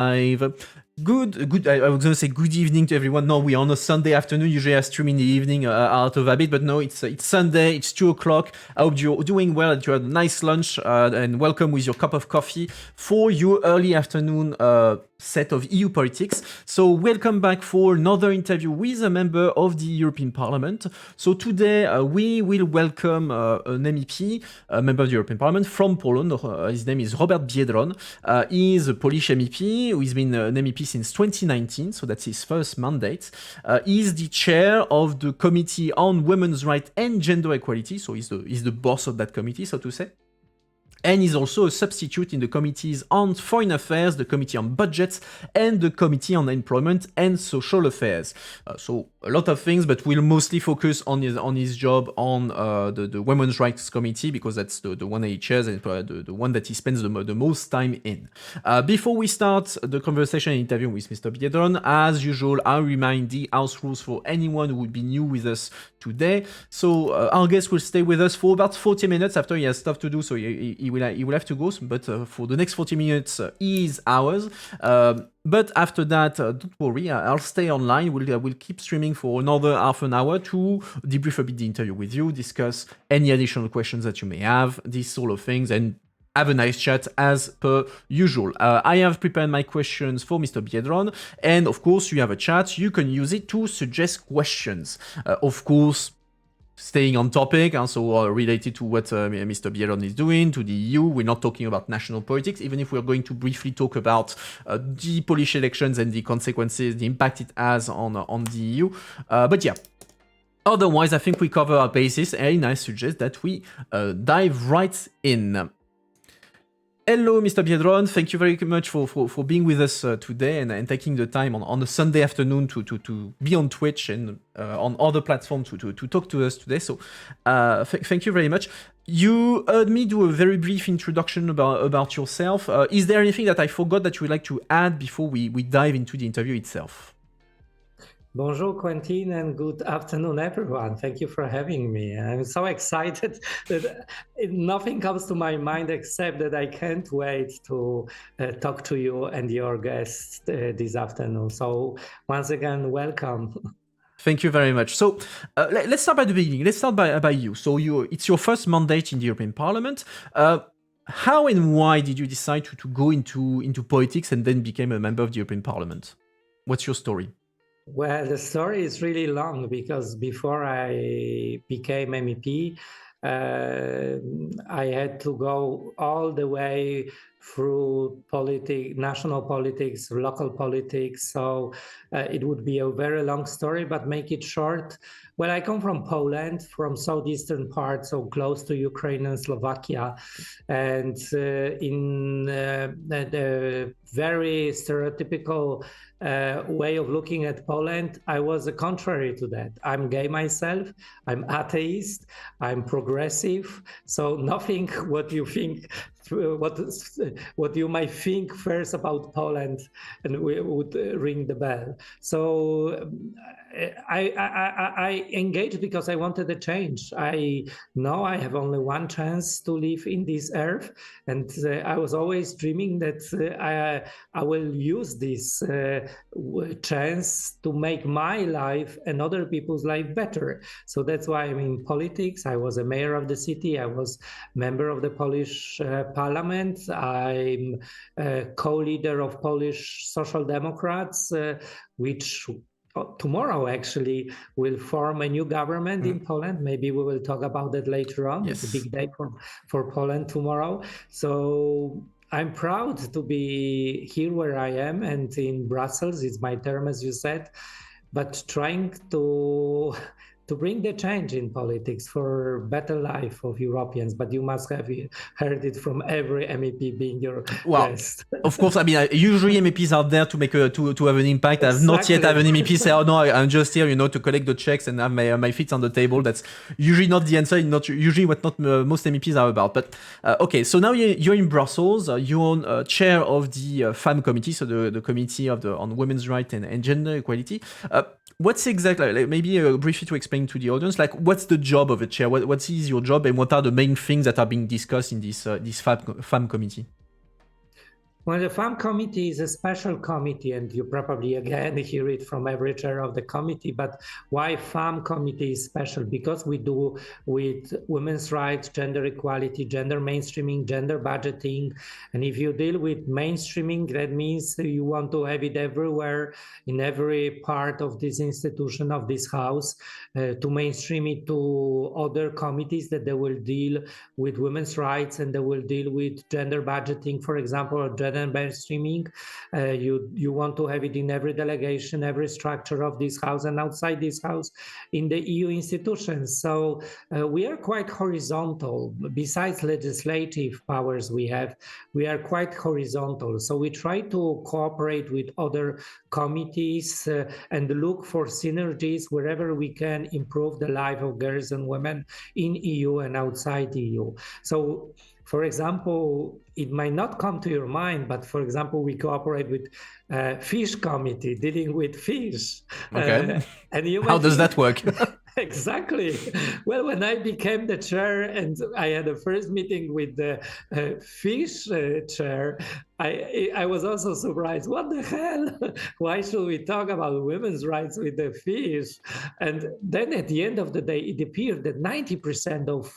Good. I was going to say good evening to everyone. No, we're on a Sunday afternoon. Usually I stream in the evening out of habit, but no, it's Sunday. It's 2:00. I hope you're doing well. That you had a nice lunch and welcome with your cup of coffee for your early afternoon set of EU politics. So welcome back for another interview with a member of the European Parliament. So today we will welcome an MEP, a member of the European Parliament from Poland. His name is Robert Biedron. He is a Polish MEP who has been an MEP since 2019, so that's his first mandate. He's the chair of the Committee on Women's Rights and Gender Equality, so he's the boss of that committee, so to say. And he's also a substitute in the committees on Foreign Affairs, the Committee on Budgets, and the Committee on Employment and Social Affairs. So a lot of things, but we'll mostly focus on his job on the Women's Rights Committee, because that's the one that he chairs and the one that he spends the most time in. Before we start the conversation and interview with Mr. Biedron, as usual, I'll remind the house rules for anyone who would be new with us today. So our guest will stay with us for about 40 minutes after he has stuff to do, so he will have to go, but for the next 40 minutes is ours. But after that, don't worry, I'll stay online. We'll keep streaming for another half an hour to debrief a bit the interview with you, discuss any additional questions that you may have, these sort of things, and have a nice chat as per usual. I have prepared my questions for Mr. Biedron, and of course, you have a chat. You can use it to suggest questions. Of course, staying on topic, also related to what Mr. Biedron is doing, to the EU. We're not talking about national politics, even if we're going to briefly talk about the Polish elections and the consequences, the impact it has on the EU. But yeah, otherwise, I think we cover our bases, and I suggest that we dive right in. Hello, Mr. Biedron. Thank you very much for being with us today and taking the time on a Sunday afternoon to be on Twitch and on other platforms to talk to us today. So thank you very much. You heard me do a very brief introduction about yourself. Is there anything that I forgot that you would like to add before we dive into the interview itself? Bonjour, Quentin, and good afternoon, everyone. Thank you for having me. I'm so excited that nothing comes to my mind except that I can't wait to talk to you and your guests this afternoon. So once again, welcome. Thank you very much. So let's start by the beginning. Let's start by you. So it's your first mandate in the European Parliament. How and why did you decide to go into politics and then become a member of the European Parliament? What's your story? Well, the story is really long because before I became MEP, I had to go all the way through national politics, local politics. So it would be a very long story, but make it short. Well, I come from Poland, from southeastern part, so close to Ukraine and Slovakia. And in the very stereotypical way of looking at Poland, I was contrary to that. I'm gay myself, I'm atheist, I'm progressive, so nothing what you think, what you might think first about Poland and we would ring the bell. So I engaged because I wanted a change. I know I have only one chance to live in this earth, and I was always dreaming that I will use this chance to make my life and other people's life better. So that's why I'm in politics. I was a mayor of the city. I was member of the Polish parliament. I'm a co-leader of Polish Social Democrats, which tomorrow actually will form a new government in Poland. Maybe we will talk about that later on. Yes. It's a big day for Poland tomorrow. So I'm proud to be here where I am and in Brussels. It's my term, as you said, but trying to bring the change in politics for better life of Europeans. But you must have heard it from every MEP being your guest. Of course, I mean, usually MEPs are there to make to have an impact. I've not yet had an MEP say, "Oh no, I'm just here, to collect the checks and have my feet on the table." That's usually not the answer. Not usually what most MEPs are about. But okay, so now you're in Brussels. You're chair of the FAM committee, so the committee on women's rights and gender equality. What's exactly, maybe briefly to explain to the audience, what's the job of a chair? What is your job, and what are the main things that are being discussed in this FAM committee? Well, the FAM committee is a special committee, and you probably again hear it from every chair of the committee. But why FAM committee is special? Because we do with women's rights, gender equality, gender mainstreaming, gender budgeting. And if you deal with mainstreaming, that means you want to have it everywhere, in every part of this institution, of this house, to mainstream it to other committees that they will deal with women's rights and they will deal with gender budgeting, for example, or gender mainstreaming. You want to have it in every delegation, every structure of this house and outside this house in the EU institutions. So we are quite horizontal. Besides legislative powers we have, we are quite horizontal. So we try to cooperate with other committees and look for synergies wherever we can improve the life of girls and women in EU and outside EU. So, for example, it might not come to your mind, but for example, we cooperate with fish committee dealing with fish. Okay. And you How does that work? Exactly. Well, when I became the chair and I had a first meeting with the fish chair, I was also surprised. What the hell? Why should we talk about women's rights with the fish? And then at the end of the day, it appeared that 90% of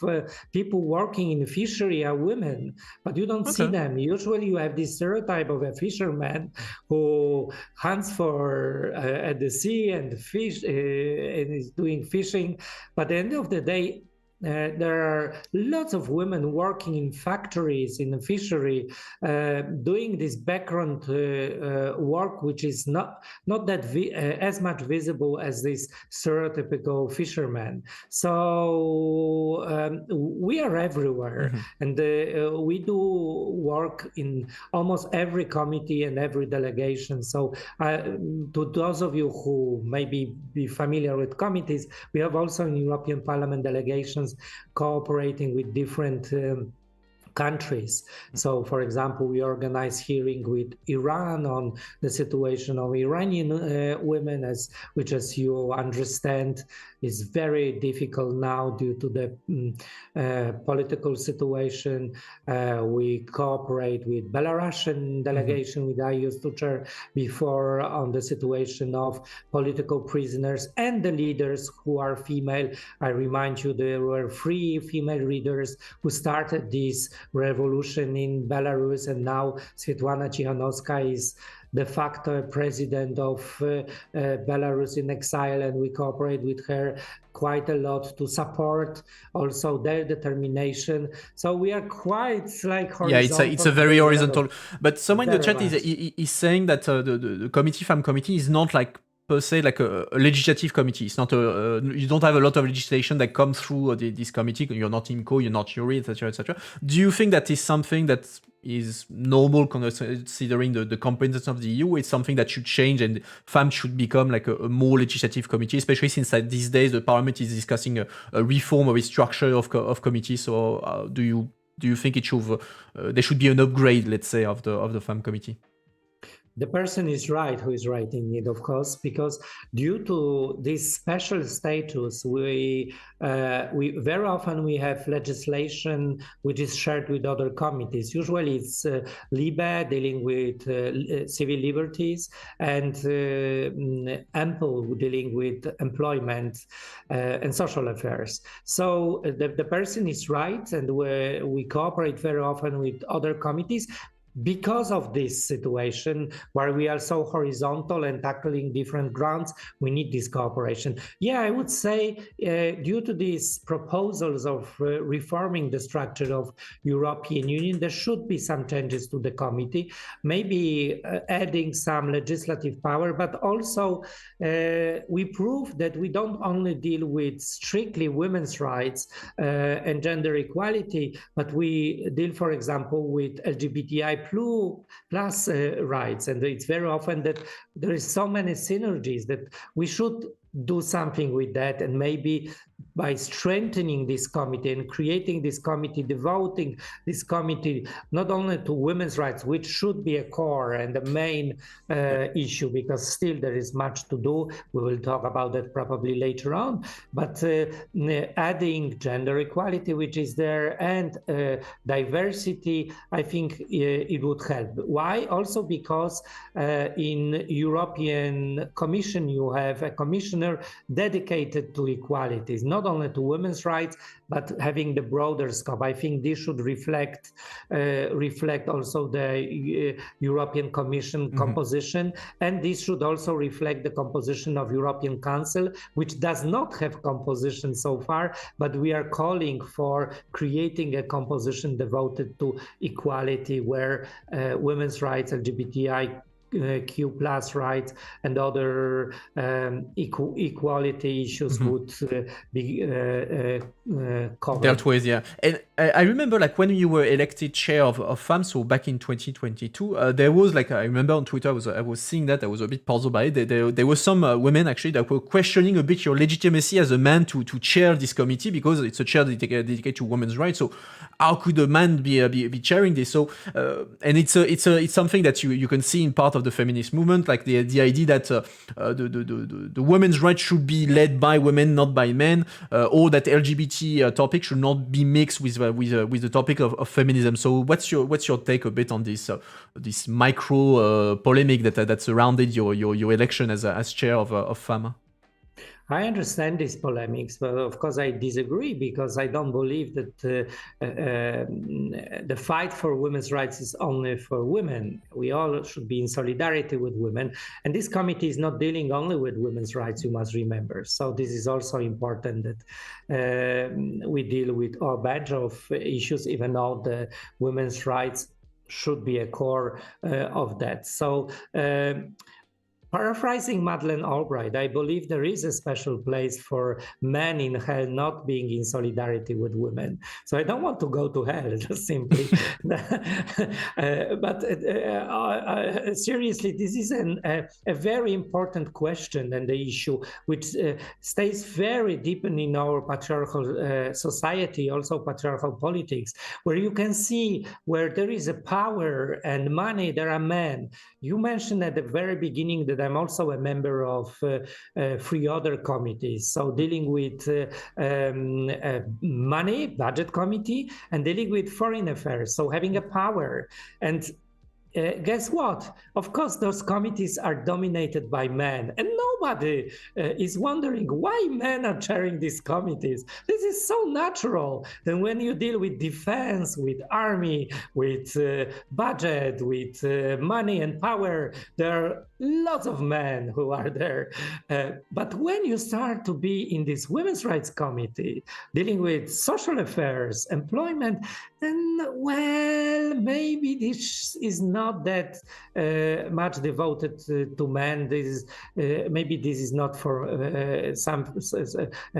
people working in fishery are women, but you don't see them. Usually you have this stereotype of a fisherman who hunts for at the sea and fish and is doing fishing. But at the end of the day, there are lots of women working in factories, in the fishery, doing this background work, which is not that as much visible as this stereotypical fisherman. So we are everywhere, and we do work in almost every committee and every delegation. So to those of you who maybe be familiar with committees, we have also in European Parliament delegations cooperating with different countries. So, for example, we organize hearing with Iran on the situation of Iranian women, which, as you understand, is very difficult now due to the political situation. We cooperate with Belarusian delegation, with I used to chair before, on the situation of political prisoners and the leaders who are female. I remind you, there were 3 female leaders who started this revolution in Belarus, and now Svetlana Tikhanovskaya is de facto president of Belarus in exile, and we cooperate with her quite a lot to support also their determination. So we are quite like horizontal. Yeah, it's a very horizontal. But someone in the Very chat is saying that the committee, FAM committee, is not like per se like a legislative committee. It's not you don't have a lot of legislation that comes through this committee. You're not IMCO, you're not jury, etc., etc. Do you think that is something that is normal considering the competence of the EU? It's something that should change, and FAM should become like a more legislative committee, especially since these days the Parliament is discussing a reform of its structure of committees. So do you think it should there should be an upgrade, let's say, of the FAM committee? The person is right who is writing it, of course, because due to this special status, we very often we have legislation which is shared with other committees. Usually it's LIBE dealing with civil liberties, and AMPL dealing with employment and social affairs. So the person is right, and we cooperate very often with other committees. Because of this situation where we are so horizontal and tackling different grounds, we need this cooperation. Yeah, I would say due to these proposals of reforming the structure of European Union, there should be some changes to the committee, maybe adding some legislative power, but also we prove that we don't only deal with strictly women's rights and gender equality, but we deal, for example, with LGBTI plus rights. And it's very often that there is so many synergies that we should do something with that, and maybe by strengthening this committee and creating this committee, devoting this committee not only to women's rights, which should be a core and the main issue, because still there is much to do. We will talk about that probably later on, but adding gender equality, which is there, and diversity, I think it would help. Why? Also because in European Commission, you have a commissioner dedicated to equalities, not only to women's rights, but having the broader scope. I think this should reflect also the European Commission composition, and this should also reflect the composition of European Council, which does not have composition so far, but we are calling for creating a composition devoted to equality, where women's rights, LGBTIQ plus rights, and other equality issues would be covered. Dealt with, yeah. And I remember, like, when you were elected chair of FAM, so back in 2022, there was, like, I remember on Twitter, I was seeing that, I was a bit puzzled by it. There were some women, actually, that were questioning a bit your legitimacy as a man to chair this committee, because it's a chair dedicated to women's rights. So how could a man be chairing this? So, and it's something that you can see in part of the feminist movement, like the idea that the women's rights should be led by women, not by men, or that LGBT topic should not be mixed with the topic of feminism. So what's your take a bit on this this micro polemic that surrounded your election as chair of FAM? I understand these polemics, but of course I disagree, because I don't believe that the fight for women's rights is only for women. We all should be in solidarity with women. And this committee is not dealing only with women's rights, you must remember. So this is also important, that we deal with a bunch of issues, even though the women's rights should be a core of that. So paraphrasing Madeleine Albright, I believe there is a special place for men in hell not being in solidarity with women. So I don't want to go to hell, just simply. But seriously, this is a very important question and the issue, which stays very deep in our patriarchal society, also patriarchal politics, where you can see where there is a power and money, there are men. You mentioned at the very beginning that I'm also a member of 3 other committees, so dealing with money, budget committee, and dealing with foreign affairs, so having a power. And guess what? Of course, those committees are dominated by men, and nobody is wondering why men are chairing these committees. This is so natural. Then when you deal with defense, with army, with budget, with money and power, there are lots of men who are there. But when you start to be in this women's rights committee, dealing with social affairs, employment, then, well, maybe this is not that much devoted to men. This is maybe this is not for a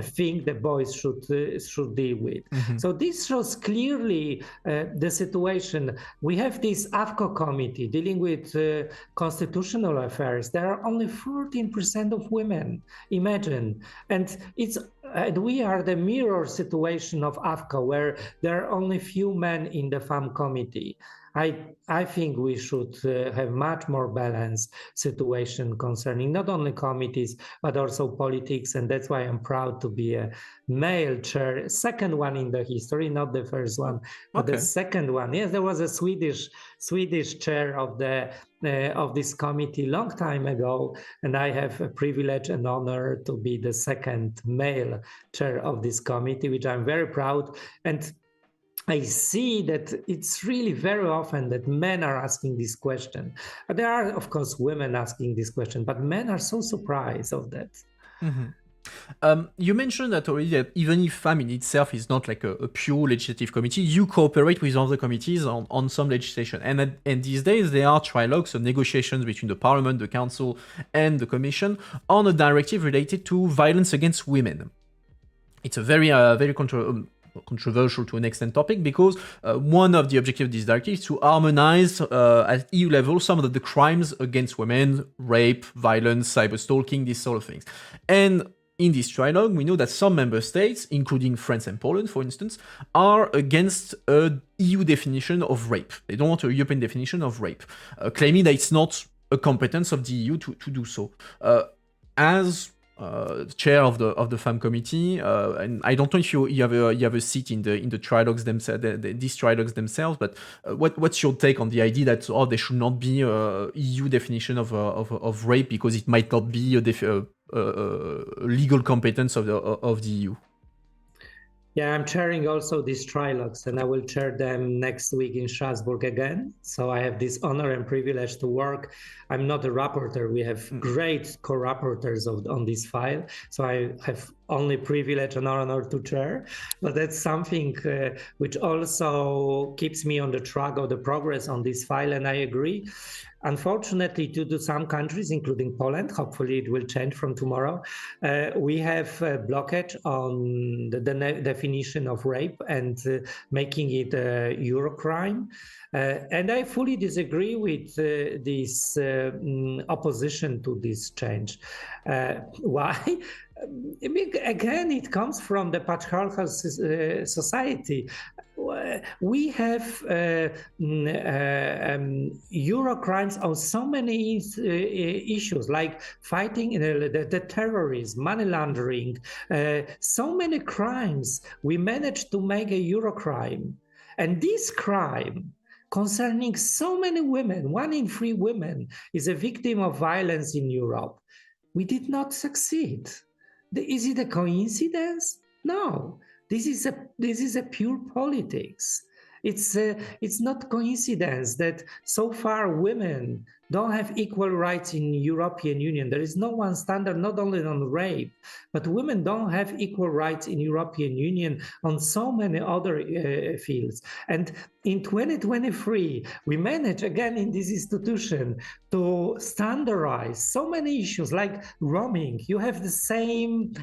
thing the boys should deal with. So this shows clearly the situation. We have this AFCO committee dealing with constitutional affairs. There are only 14% of women. Imagine, and we are the mirror situation of AFCO, where there are only few men in the FAM committee. I think we should have much more balanced situation concerning not only committees, but also politics. And that's why I'm proud to be a male chair, second one in the history, not the first one, but the second one. Yes, there was a Swedish chair of this committee long time ago, and I have a privilege and honor to be the second male chair of this committee, which I'm very proud. And I see that it's really very often that men are asking this question. There are, of course, women asking this question, but men are so surprised of that. You mentioned that already, that even if FAM in itself is not like a pure legislative committee, you cooperate with other committees on some legislation. And these days there are trilogues, so negotiations between the Parliament, the Council, and the Commission on a directive related to violence against women. It's a very controversial to an extent topic, because one of the objectives of this directive is to harmonize at EU level some of the crimes against women, rape, violence, cyber stalking, these sort of things. And in this trilogue, we know that some member states, including France and Poland, for instance, are against a EU definition of rape. They don't want a European definition of rape, claiming that it's not a competence of the EU to do so. As chair of the FAM committee, and I don't know if you have a seat in the trilogues themselves, these trilogues themselves, but what's your take on the idea that there should not be a EU definition of rape because it might not be a legal competence of the EU? Yeah, I'm chairing also these trilogues, and I will chair them next week in Strasbourg again. So I have this honor and privilege to work. I'm not a rapporteur. We have great co-rapporteurs on this file. So I have only privilege and honor to chair. But that's something which also keeps me on the track of the progress on this file. And I agree. Unfortunately, due to some countries, including Poland, hopefully it will change from tomorrow, we have a blockage on the definition of rape and making it a Eurocrime. And I fully disagree with this opposition to this change. Why? Again, it comes from the patriarchal society. We have Eurocrimes on so many issues, like fighting the terrorism, money laundering, so many crimes. We managed to make a Eurocrime. And this crime concerning so many women, 1 in 3 women is a victim of violence in Europe. We did not succeed. Is it a coincidence? No. This is a pure politics. It's not coincidence that so far women don't have equal rights in European Union. There is no one standard, not only on rape, but women don't have equal rights in European Union on so many other fields. And in 2023, we managed again in this institution to standardize so many issues like roaming. You have the same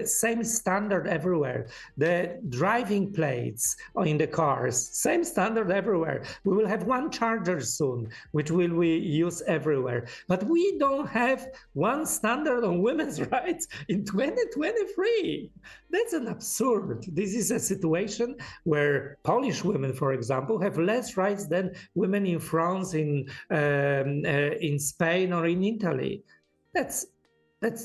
standard everywhere. The driving plates in the cars, same standard everywhere. We will have one charger soon, which we use everywhere. But we don't have one standard on women's rights in 2023. That's an absurd. This is a situation where Polish women, for example, have less rights than women in France, in Spain, or in Italy.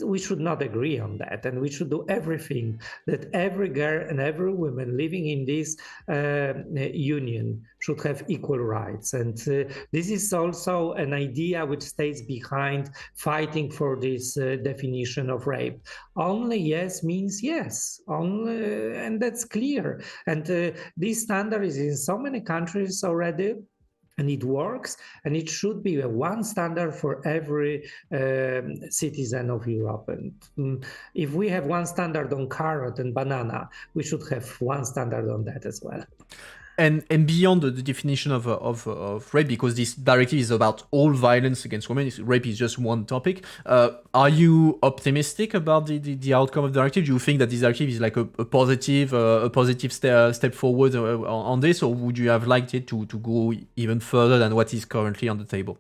We should not agree on that, and we should do everything that every girl and every woman living in this union should have equal rights. And this is also an idea which stays behind fighting for this definition of rape. Only yes means yes, and that's clear. And this standard is in so many countries already. And it works, and it should be a one standard for every citizen of Europe. And if we have one standard on carrot and banana, we should have one standard on that as well. And beyond the definition of rape, because this directive is about all violence against women, rape is just one topic. Are you optimistic about the outcome of the directive? Do you think that this directive is like a positive step forward on this, or would you have liked it to go even further than what is currently on the table?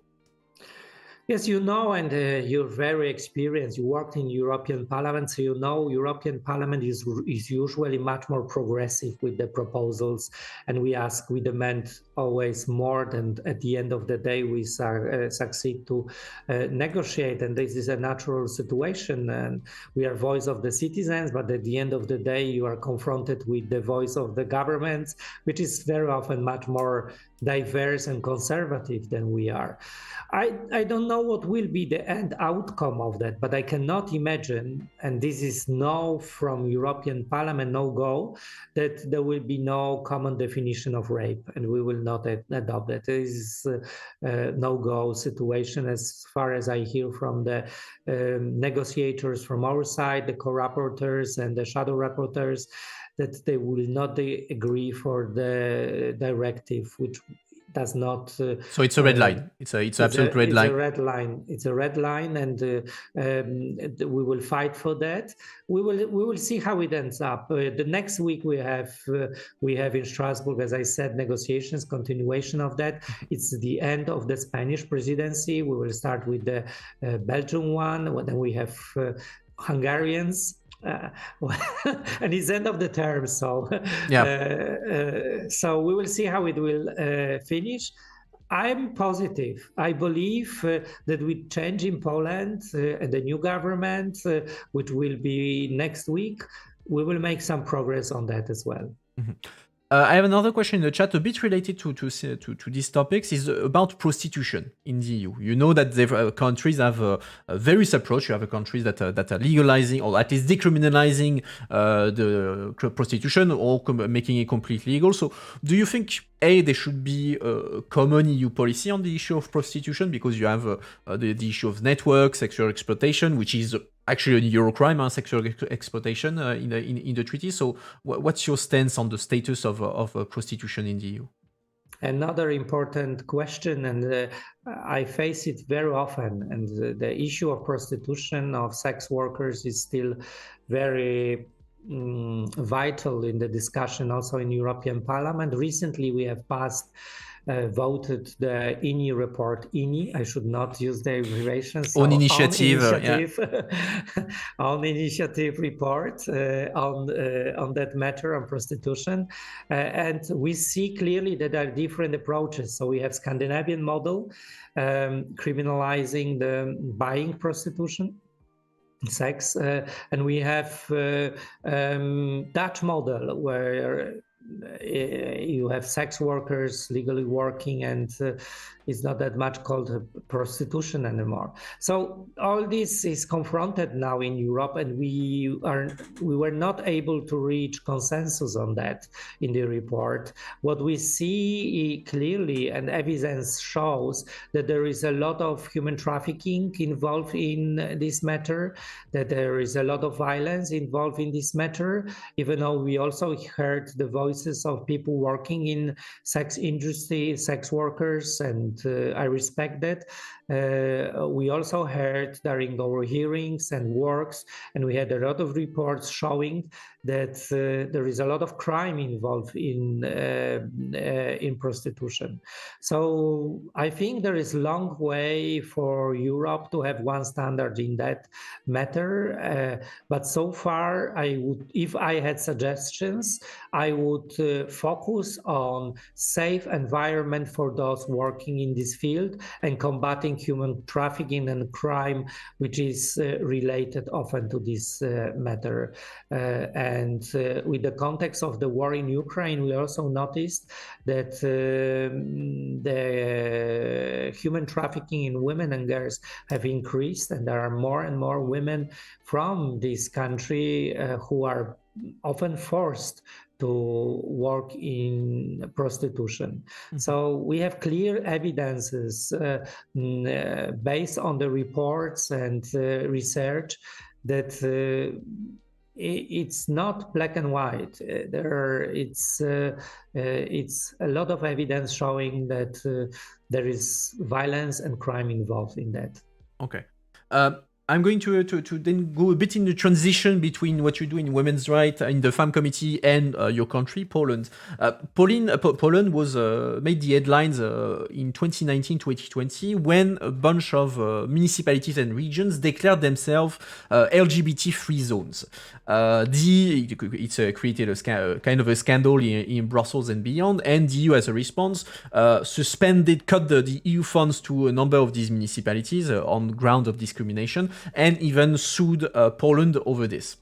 Yes, you know, and you're very experienced. You worked in European Parliament, so you know European Parliament is usually much more progressive with the proposals, and we demand always more, and at the end of the day, we succeed to negotiate, and this is a natural situation, and we are voice of the citizens, but at the end of the day, you are confronted with the voice of the governments, which is very often much more diverse and conservative than we are. I don't know what will be the end outcome of that, but I cannot imagine, and this is no from European Parliament, no go, that there will be no common definition of rape, and we will not adopt that. It is a no-go situation as far as I hear from the negotiators from our side, the co-rapporteurs and the shadow rapporteurs, that they will not agree for the directive, which does not. So it's a red line. It's absolute red line. It's a red line. It's a red line, and we will fight for that. We will see how it ends up. The next week we have in Strasbourg, as I said, negotiations, continuation of that. It's the end of the Spanish presidency. We will start with the Belgian one. Then we have Hungarians. And it's end of the term, so so we will see how it will finish. I'm positive. I believe that with change in Poland and the new government, which will be next week, we will make some progress on that as well. Mm-hmm. I have another question in the chat, a bit related to these topics, is about prostitution in the EU. You know that countries have a various approach. You have countries that are legalizing or at least decriminalizing the prostitution or making it completely legal. So, do you think there should be a common EU policy on the issue of prostitution, because you have the issue of network sexual exploitation, which is actually a Euro crime, sexual exploitation in the treaty. So, what's your stance on the status of prostitution in the EU? Another important question, and I face it very often, and the issue of prostitution of sex workers is still very vital in the discussion also in European Parliament. Recently, we have voted the INI report. INI, I should not use the abbreviation. So on initiative, on initiative report on that matter on prostitution, and we see clearly that there are different approaches. So we have Scandinavian model, criminalizing the buying prostitution, sex, and we have Dutch model where you have sex workers legally working, and it's not that much called prostitution anymore. So all this is confronted now in Europe, and we were not able to reach consensus on that in the report. What we see clearly, and evidence shows, that there is a lot of human trafficking involved in this matter, that there is a lot of violence involved in this matter, even though we also heard the voices of people working in sex industry, sex workers, and I respect that. We also heard during our hearings and works, and we had a lot of reports showing that there is a lot of crime involved in prostitution. So I think there is a long way for Europe to have one standard in that matter. But so far, if I had suggestions, I would focus on safe environment for those working in this field and combating human trafficking and crime, which is related often to this matter. And with the context of the war in Ukraine, we also noticed that the human trafficking in women and girls have increased, and there are more and more women from this country who are often forced to work in prostitution. Mm-hmm. So we have clear evidences based on the reports and research that it's not black and white. It's a lot of evidence showing that there is violence and crime involved in that. Okay. I'm going to then go a bit in the transition between what you do in women's rights in the FAM committee and your country, Poland. Poland was made the headlines in 2019-2020 when a bunch of municipalities and regions declared themselves LGBT-free zones. It's created a kind of a scandal in Brussels and beyond, and the EU, as a response, cut the EU funds to a number of these municipalities on ground of discrimination, and even sued Poland over this.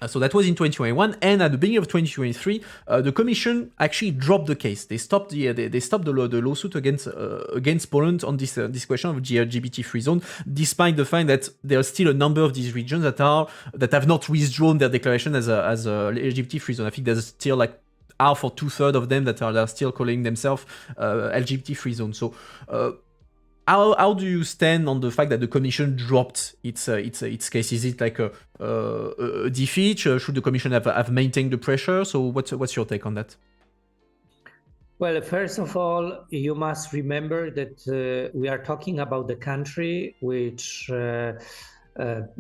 So that was in 2021, and at the beginning of 2023, the Commission actually dropped the case. They stopped the lawsuit against Poland on this question of the LGBT-free zone, despite the fact that there are still a number of these regions that have not withdrawn their declaration as a LGBT-free zone. I think there's still like half or 2/3 of them that are still calling themselves LGBT-free zone. So. How do you stand on the fact that the Commission dropped its case? Is it like a defeat? Should the Commission have maintained the pressure? So what's your take on that? Well, first of all, you must remember that we are talking about the country which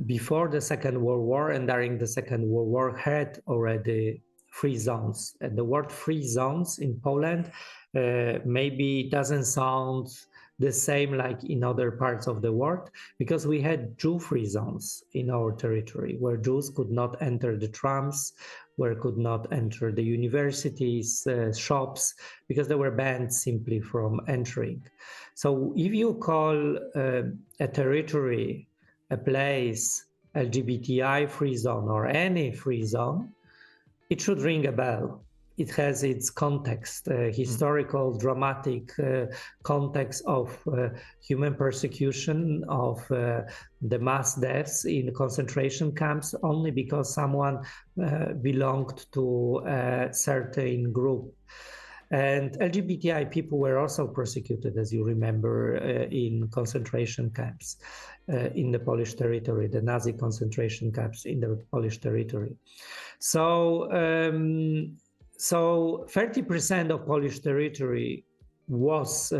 before the Second World War and during the Second World War had already free zones. And the word free zones in Poland maybe doesn't sound the same like in other parts of the world, because we had Jew-free zones in our territory where Jews could not enter the trams, where could not enter the universities, shops, because they were banned simply from entering. So if you call a territory, a place, LGBTI free zone or any free zone, it should ring a bell. It has its context, historical, dramatic context of human persecution, of the mass deaths in concentration camps, only because someone belonged to a certain group. And LGBTI people were also persecuted, as you remember, in concentration camps in the Polish territory, the Nazi concentration camps in the Polish territory. So 30% of Polish territory was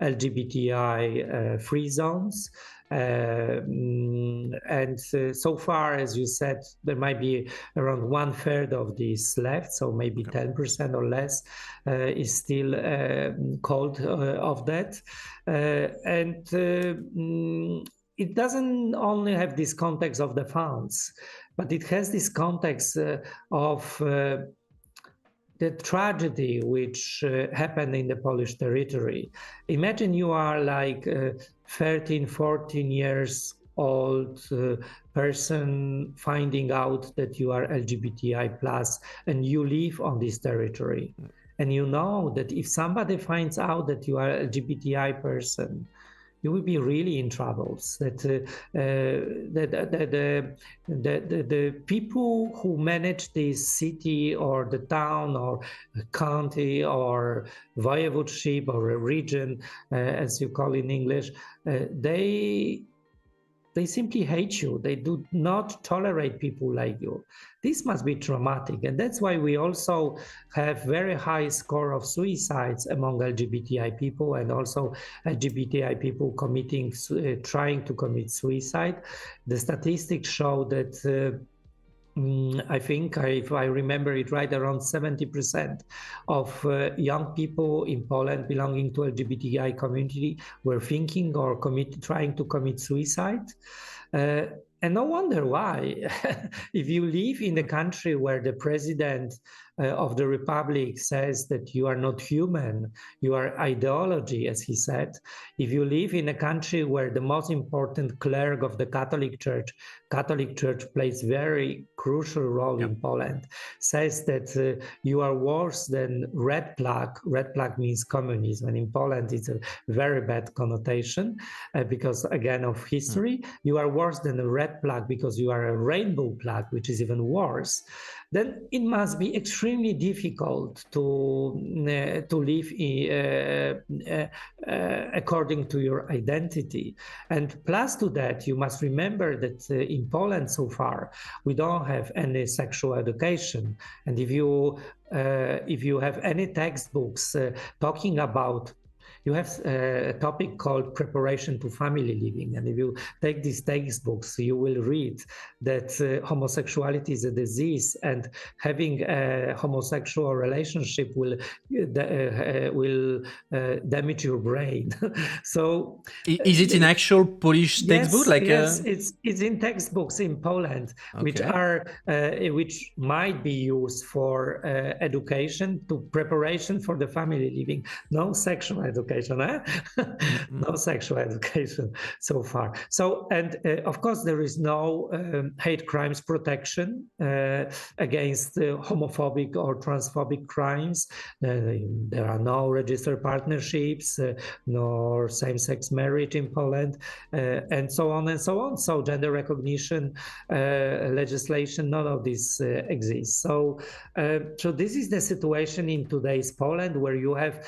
LGBTI free zones. And so far, as you said, there might be around 1/3 of these left, so maybe 10% or less is still called of that. It doesn't only have this context of the funds, but it has this context of the tragedy which happened in the Polish territory. Imagine you are like 13, 14 years old person finding out that you are LGBTI plus and you live on this territory. And you know that if somebody finds out that you are LGBTI person, you will be really in troubles. That the people who manage this city or the town or county or voivodeship or a region, as you call in English, they simply hate you. They do not tolerate people like you. This must be traumatic. And that's why we also have very high score of suicides among LGBTI people, and also LGBTI people trying to commit suicide. The statistics show that I think, if I remember it right, around 70% of young people in Poland belonging to LGBTI community were thinking or trying to commit suicide. And no wonder why. If you live in a country where the president of the republic says that you are not human, you are ideology, as he said. If you live in a country where the most important clerk of the Catholic Church plays very crucial role in Poland, says that you are worse than red flag. Red flag means communism, and in Poland it's a very bad connotation because, again, of history. You are worse than a red flag because you are a rainbow flag, which is even worse. Then it must be extremely difficult to live according to your identity. And plus to that, you must remember that in Poland so far, we don't have any sexual education. And if you have any textbooks talking about, you have a topic called preparation to family living. And if you take these textbooks, you will read that homosexuality is a disease, and having a homosexual relationship will damage your brain. So is it in actual Polish textbook? Yes, it's in textbooks in Poland, which might be used for education, to preparation for the family living. No sexual education. No sexual education so far. So, and of course, there is no hate crimes protection against homophobic or transphobic crimes. There are no registered partnerships, nor same-sex marriage in Poland, and so on and so on. So, gender recognition legislation, none of this exists. So this is the situation in today's Poland, where you have.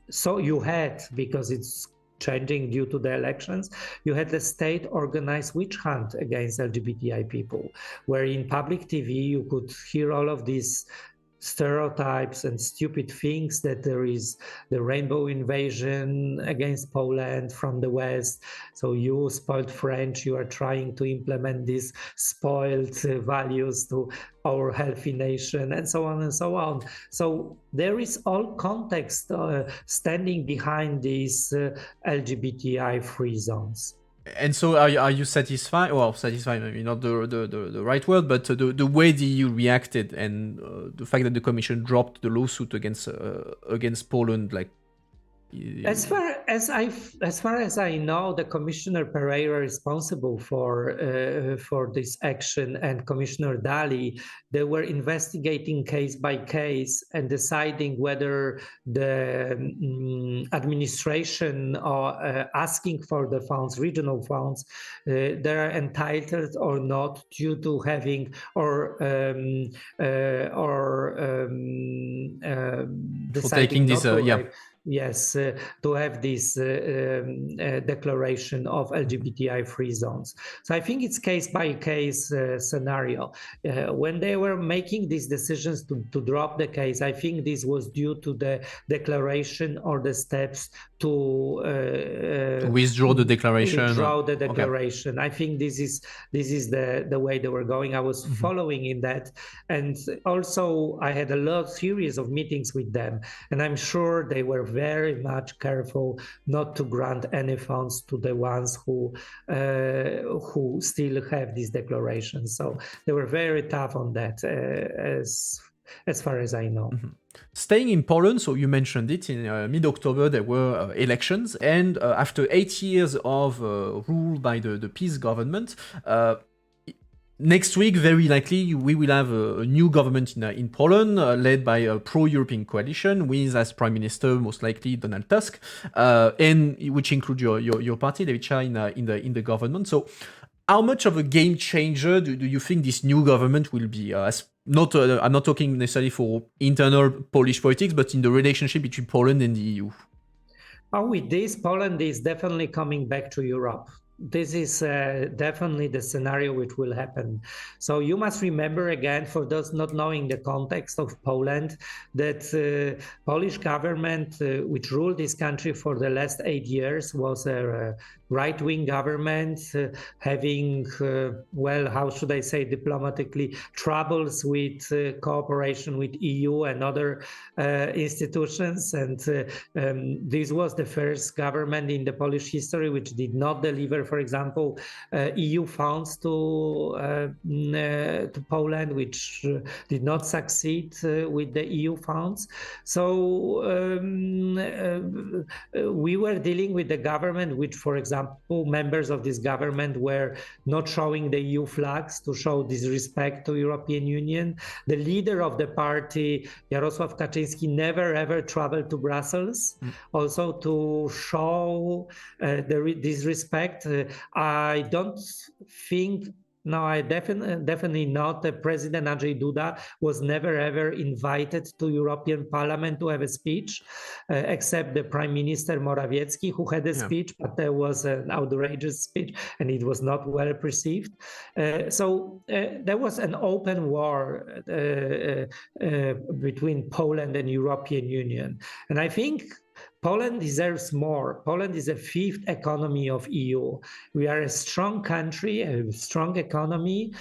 So you had, because it's changing due to the elections, you had the state-organized witch hunt against LGBTI people, where in public TV you could hear all of these stereotypes and stupid things, that there is the rainbow invasion against Poland from the West. So you spoiled French, you are trying to implement these spoiled values to our healthy nation, and so on and so on. So there is all context standing behind these LGBTI free zones. And so, are you satisfied? Well, satisfied maybe not the right word, but the way the EU reacted, and the fact that the Commission dropped the lawsuit against Poland, like. As far as I know, the Commissioner Pereira responsible for this action, and Commissioner Dalli, they were investigating case by case and deciding whether the administration are asking for the funds, regional funds, they are entitled or not, due to having deciding not to yes, to have this declaration of LGBTI free zones. So I think it's case by case scenario. When they were making these decisions to drop the case, I think this was due to the declaration or the steps to withdraw the declaration. Okay. I think this is the way they were going. I was following in that, and also I had a series of meetings with them, and I'm sure they were very much careful not to grant any funds to the ones who still have these declarations. So they were very tough on that, as far as I know. Staying in Poland, so you mentioned it, in mid-October there were elections, and after 8 years of rule by the PiS government, next week, very likely, we will have a new government in Poland, led by a pro-European coalition, with as prime minister most likely Donald Tusk, and which includes your party, Lewica, in the government. So, how much of a game changer do you think this new government will be? I'm not talking necessarily for internal Polish politics, but in the relationship between Poland and the EU. With this, Poland is definitely coming back to Europe. This is definitely the scenario which will happen. So you must remember, again, for those not knowing the context of Poland, that Polish government, which ruled this country for the last 8 years, was a right-wing government, having, well, how should I say diplomatically, troubles with cooperation with EU and other institutions. And this was the first government in the Polish history which did not deliver, for example, EU funds to Poland, which did not succeed with the EU funds. So we were dealing with the government which, for example, members of this government were not showing the EU flags to show disrespect to European Union. The leader of the party, Jarosław Kaczyński, never ever traveled to Brussels, also to show this respect. I don't think. No, I definitely not. President Andrzej Duda was never ever invited to European Parliament to have a speech, except the Prime Minister Morawiecki, who had a speech, but there was an outrageous speech and it was not well perceived. So there was an open war between Poland and European Union. And I think Poland deserves more. Poland is a fifth economy of EU. We are a strong country, a strong economy,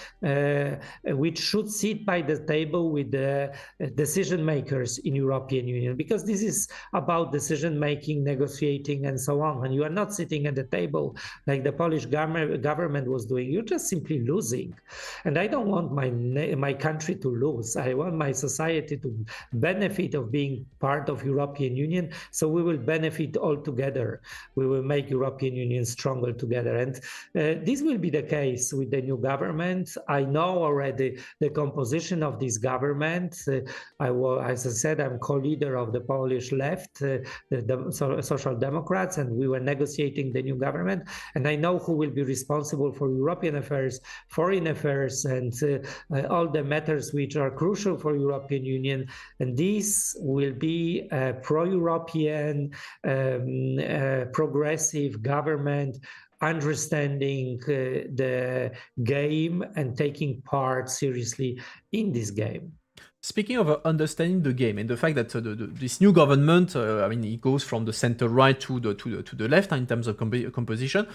which should sit by the table with the decision makers in European Union, because this is about decision making, negotiating, and so on. And you are not sitting at the table like the Polish government was doing. You're just simply losing. And I don't want my country to lose. I want my society to benefit of being part of European Union. So we will benefit all together. We will make European Union stronger together. And this will be the case with the new government. I know already the composition of this government. As I said, I'm co-leader of the Polish left, the Social Democrats, and we were negotiating the new government. And I know who will be responsible for European affairs, foreign affairs, and all the matters which are crucial for European Union. And this will be a pro-European, progressive government, understanding the game and taking part seriously in this game. Speaking of understanding the game and the fact that this new government, I mean, it goes from the center right to the left in terms of composition.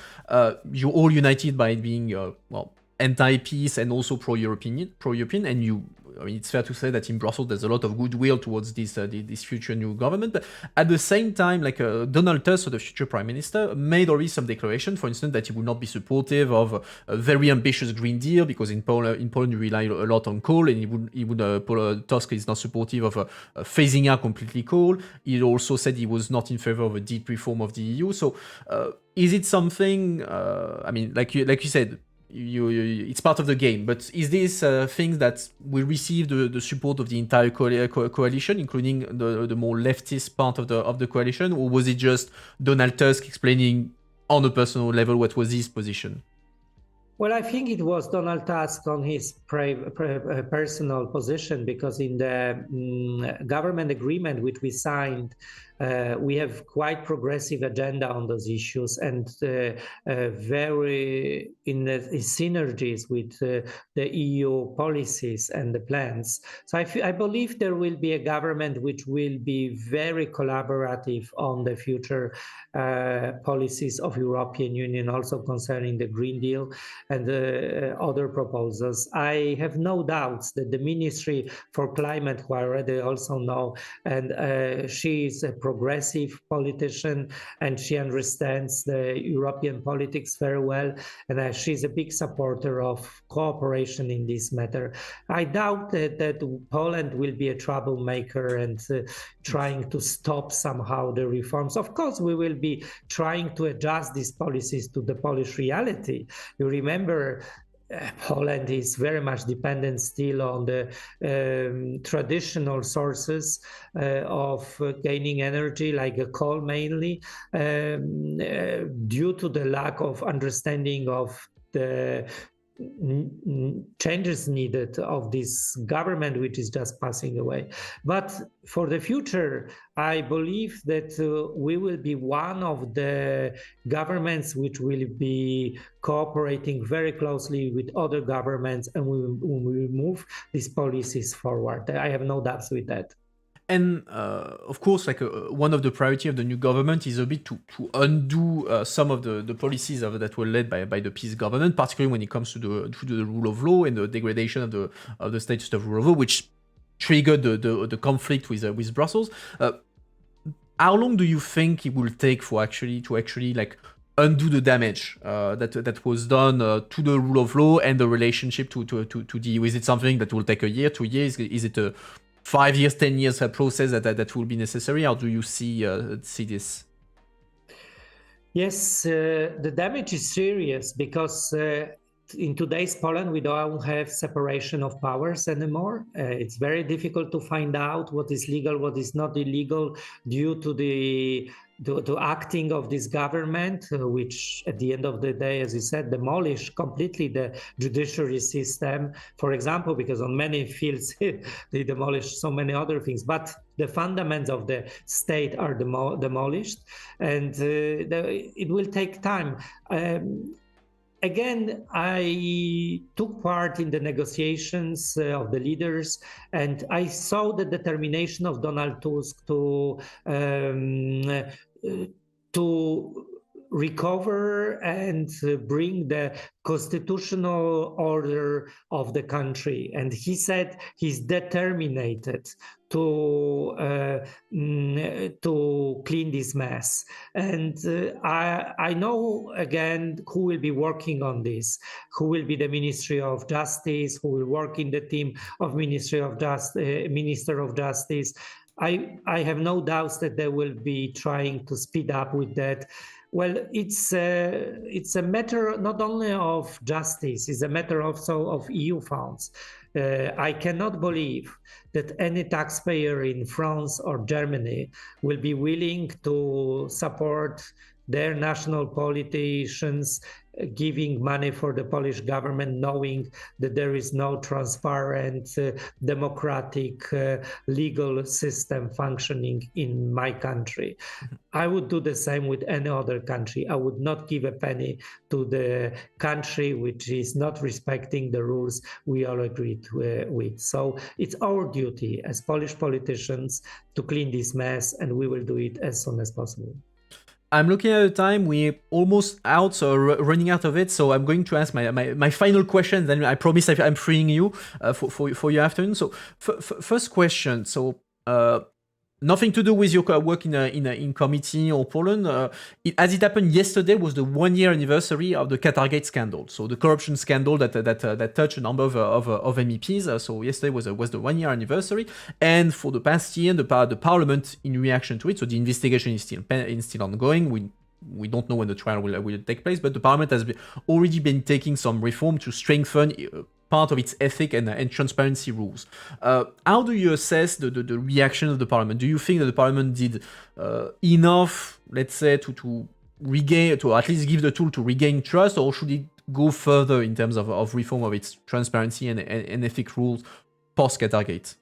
You're all united by being well, anti-peace and also pro-European, and you. I mean, it's fair to say that in Brussels there's a lot of goodwill towards this future new government. But at the same time, like Donald Tusk, so the future prime minister, made already some declaration, for instance, that he would not be supportive of a very ambitious Green Deal because in Poland you rely a lot on coal, and Tusk is not supportive of phasing out completely coal. He also said he was not in favor of a deep reform of the EU. So, is it something? I mean, like you said. It's part of the game, but is this thing that will receive the support of the entire coalition, including the more leftist part of the coalition, or was it just Donald Tusk explaining on a personal level what was his position? Well, I think it was Donald Tusk on his personal position, because in the government agreement which we signed, we have quite progressive agenda on those issues, and very in synergies with the EU policies and the plans. So I believe there will be a government which will be very collaborative on the future policies of European Union, also concerning the Green Deal and other proposals. I have no doubts that the Ministry for Climate, who I already also know, and she is a progressive politician and she understands the European politics very well, and she's a big supporter of cooperation in this matter. I doubt that Poland will be a troublemaker and trying to stop somehow the reforms. Of course, we will be trying to adjust these policies to the Polish reality. You remember, Poland is very much dependent still on the traditional sources of gaining energy, like coal mainly, due to the lack of understanding of the changes needed of this government, which is just passing away. But for the future, I believe that we will be one of the governments which will be cooperating very closely with other governments, and we will move these policies forward. I have no doubts with that. And of course, like one of the priority of the new government is a bit to undo some of the policies that were led by the peace government, particularly when it comes to the rule of law and the degradation of the status of rule of law, which triggered the conflict with Brussels. How long do you think it will take for actually like undo the damage that was done to the rule of law and the relationship to the EU? Is it something that will take a year, 2 years? Is it a 5 years, 10 years process that will be necessary? How do you see this? Yes, the damage is serious because in today's Poland, we don't have separation of powers anymore. It's very difficult to find out what is legal, what is not illegal, due to the acting of this government, which at the end of the day, as you said, demolished completely the judiciary system, for example, because on many fields they demolished so many other things. But the fundamentals of the state are demolished, and it will take time. Again, I took part in the negotiations of the leaders, and I saw the determination of Donald Tusk to recover and bring the constitutional order of the country. And he said he's determined to clean this mess. And I know, again, who will be working on this, who will be the Ministry of Justice, who will work in the team of Minister of Justice. I have no doubts that they will be trying to speed up with that. Well, it's a matter not only of justice, it's a matter also of EU funds. I cannot believe that any taxpayer in France or Germany will be willing to support their national politicians giving money for the Polish government, knowing that there is no transparent, democratic, legal system functioning in my country. I would do the same with any other country. I would not give a penny to the country which is not respecting the rules we all agreed with. So it's our duty as Polish politicians to clean this mess, and we will do it as soon as possible. I'm looking at the time. We're almost out, so running out of it. So I'm going to ask my final question. Then I promise I'm freeing you for your afternoon. So first question. So nothing to do with your work in committee or Poland. As it happened yesterday, was the 1-year anniversary of the Qatargate scandal. So the corruption scandal that touched a number of MEPs. So yesterday was the 1-year anniversary, and for the past year, the Parliament, in reaction to it, so the investigation is still ongoing. We don't know when the trial will take place, but the Parliament has already been taking some reform to strengthen part of its ethic and transparency rules. How do you assess the reaction of the Parliament? Do you think that the Parliament did enough, let's say, to regain, to at least give the tool to regain trust, or should it go further in terms of reform of its transparency and ethic rules post-Qatargate?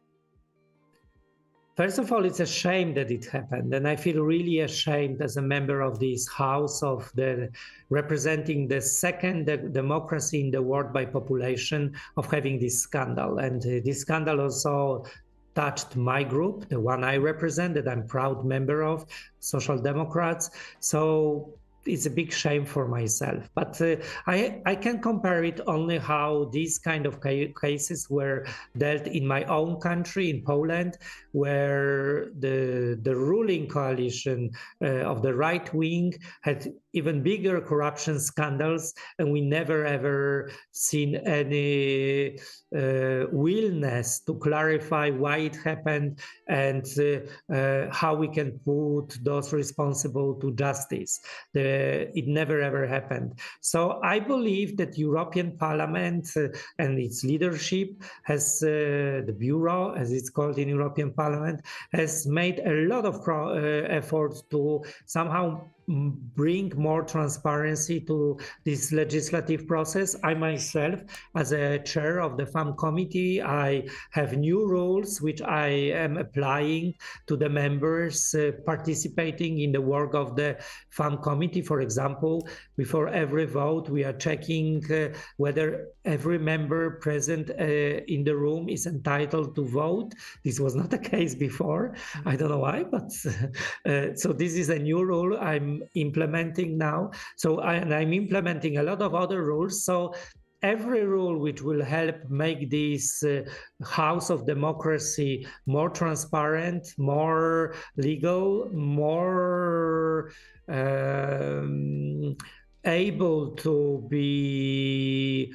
First of all, it's a shame that it happened, and I feel really ashamed as a member of this House of representing the second democracy in the world by population of having this scandal. And this scandal also touched my group, the one I represent, that I'm proud member of, Social Democrats. So it's a big shame for myself, but I can compare it only how these kind of cases were dealt in my own country, in Poland, where the ruling coalition of the right wing had even bigger corruption scandals, and we never ever seen any willingness to clarify why it happened and how we can put those responsible to justice. It never ever happened. So I believe that European Parliament and its leadership has, the Bureau, as it's called in European Parliament, has made a lot of efforts to somehow bring more transparency to this legislative process. I myself, as a chair of the FAM committee, I have new rules which I am applying to the members participating in the work of the FAM committee. For example, before every vote, we are checking whether every member present in the room is entitled to vote. This was not the case before. I don't know why, but so this is a new rule I'm implementing now. So I'm implementing a lot of other rules. So every rule which will help make this House of Democracy more transparent, more legal, more able to be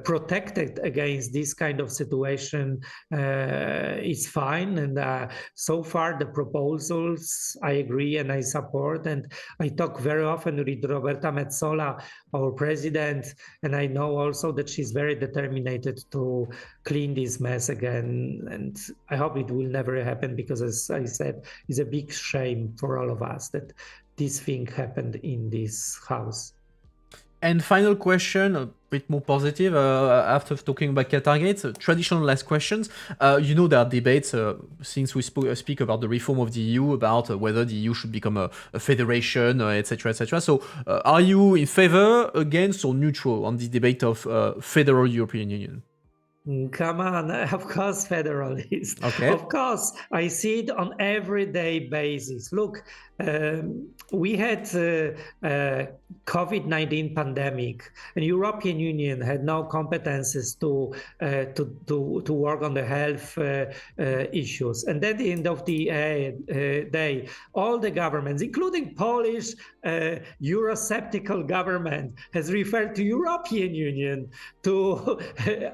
protected against this kind of situation is fine. And so far the proposals I agree and I support, and I talk very often with Roberta Metsola, our president, and I know also that she's very determined to clean this mess again, and I hope it will never happen, because as I said, it's a big shame for all of us that this thing happened in this house. And final question, a bit more positive, after talking about Qatargate, traditional last questions. You know, there are debates since we speak about the reform of the EU, about whether the EU should become a federation, etc., etc. So are you in favor, against, or neutral on the debate of federal European Union? Come on, of course, federalist. Okay. Of course, I see it on everyday basis. Look, we had COVID-19 pandemic, and European Union had no competences to work on the health issues. And at the end of the day, all the governments, including Polish Eurosceptical government, has referred to European Union to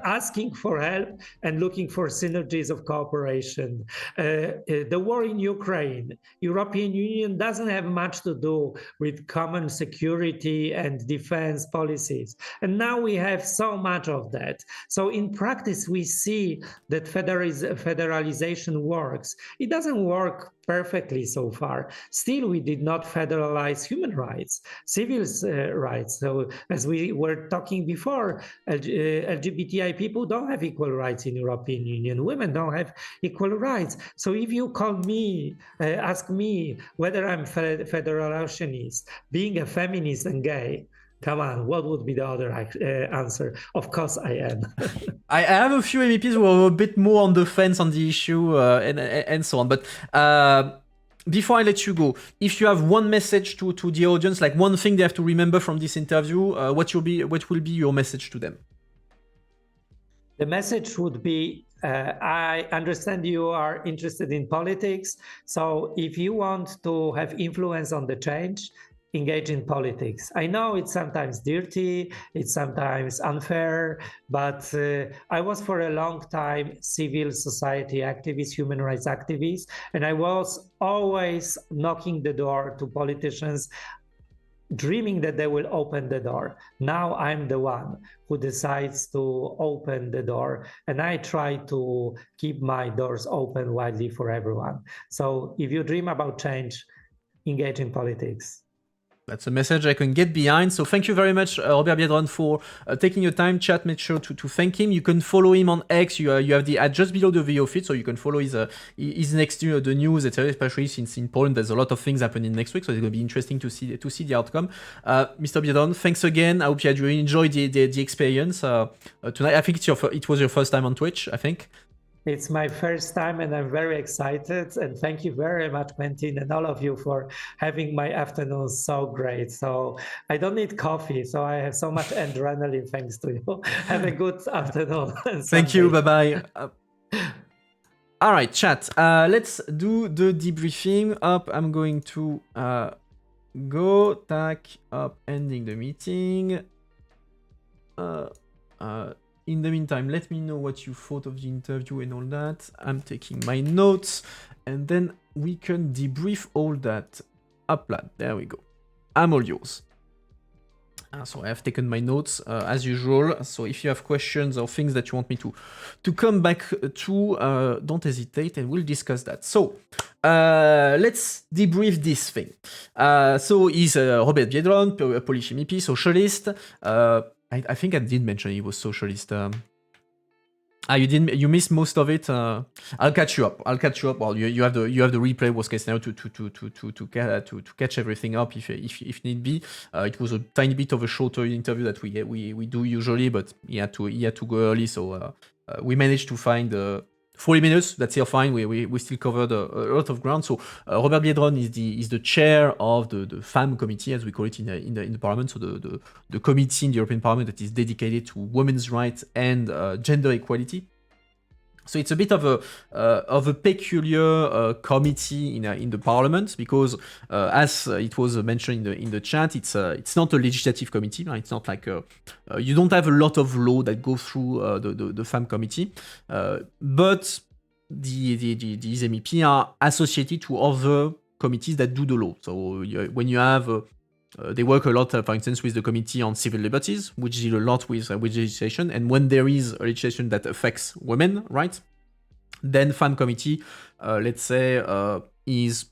asking for help and looking for synergies of cooperation. The war in Ukraine, European Union doesn't have much to do with common security and defense policies. And now we have so much of that. So in practice, we see that federalization works. It doesn't work perfectly so far. Still, we did not federalize human rights, civil rights. So, as we were talking before, LGBTI people don't have equal rights in European Union. Women don't have equal rights. So, if you call me, ask me whether I'm federalationist, being a feminist and gay, come on, what would be the other answer? Of course I am. I have a few MEPs who are a bit more on the fence on the issue and so on. But before I let you go, if you have one message to the audience, like one thing they have to remember from this interview, what will be your message to them? The message would be, I understand you are interested in politics. So if you want to have influence on the change, engage in politics. I know it's sometimes dirty, it's sometimes unfair, but I was for a long time civil society activist, human rights activist, and I was always knocking the door to politicians, dreaming that they will open the door. Now I'm the one who decides to open the door, and I try to keep my doors open widely for everyone. So if you dream about change, engage in politics. That's a message I can get behind. So thank you very much, Robert Biedron, for taking your time. Chat, make sure to thank him. You can follow him on X. You have the ad just below the video feed, so you can follow his next the news, etc. Especially since in Poland there's a lot of things happening next week, so it's going to be interesting to see the outcome. Mr. Biedron, thanks again. I hope you enjoyed the experience tonight. I think it was your first time on Twitch, I think. It's my first time and I'm very excited. And thank you very much, Quentin, and all of you for having my afternoon so great. So I don't need coffee, so I have so much adrenaline thanks to you. Have a good afternoon. Thank you. Bye-bye. All right, chat. Let's do the debriefing. Up, I'm going to go. Tack up, ending the meeting. In the meantime, let me know what you thought of the interview and all that. I'm taking my notes, and then we can debrief all that. Upload. There we go. I'm all yours. So I have taken my notes as usual. So if you have questions or things that you want me to come back to, don't hesitate, and we'll discuss that. So let's debrief this thing. So he's Robert Biedron, Polish MEP, socialist. I think I did mention he was socialist. You didn't. You missed most of it. I'll catch you up. Well, you have the replay worst case scenario to catch everything up if need be. It was a tiny bit of a shorter interview that we do usually, but he had to go early, so we managed to find 40 minutes. That's still fine. We still covered a lot of ground. So Robert Biedron is the chair of the FAM committee, as we call it in the parliament. So the committee in the European Parliament that is dedicated to women's rights and gender equality. So it's a bit of a peculiar committee in the parliament because, as it was mentioned in the chat, it's not a legislative committee. Right? It's not like you don't have a lot of law that go through the FAM committee, but these MEP are associated to other committees that do the law. So when you have they work a lot, for instance, with the Committee on Civil Liberties, which deal a lot with legislation. And when there is a legislation that affects women, right, then FAM Committee, let's say, is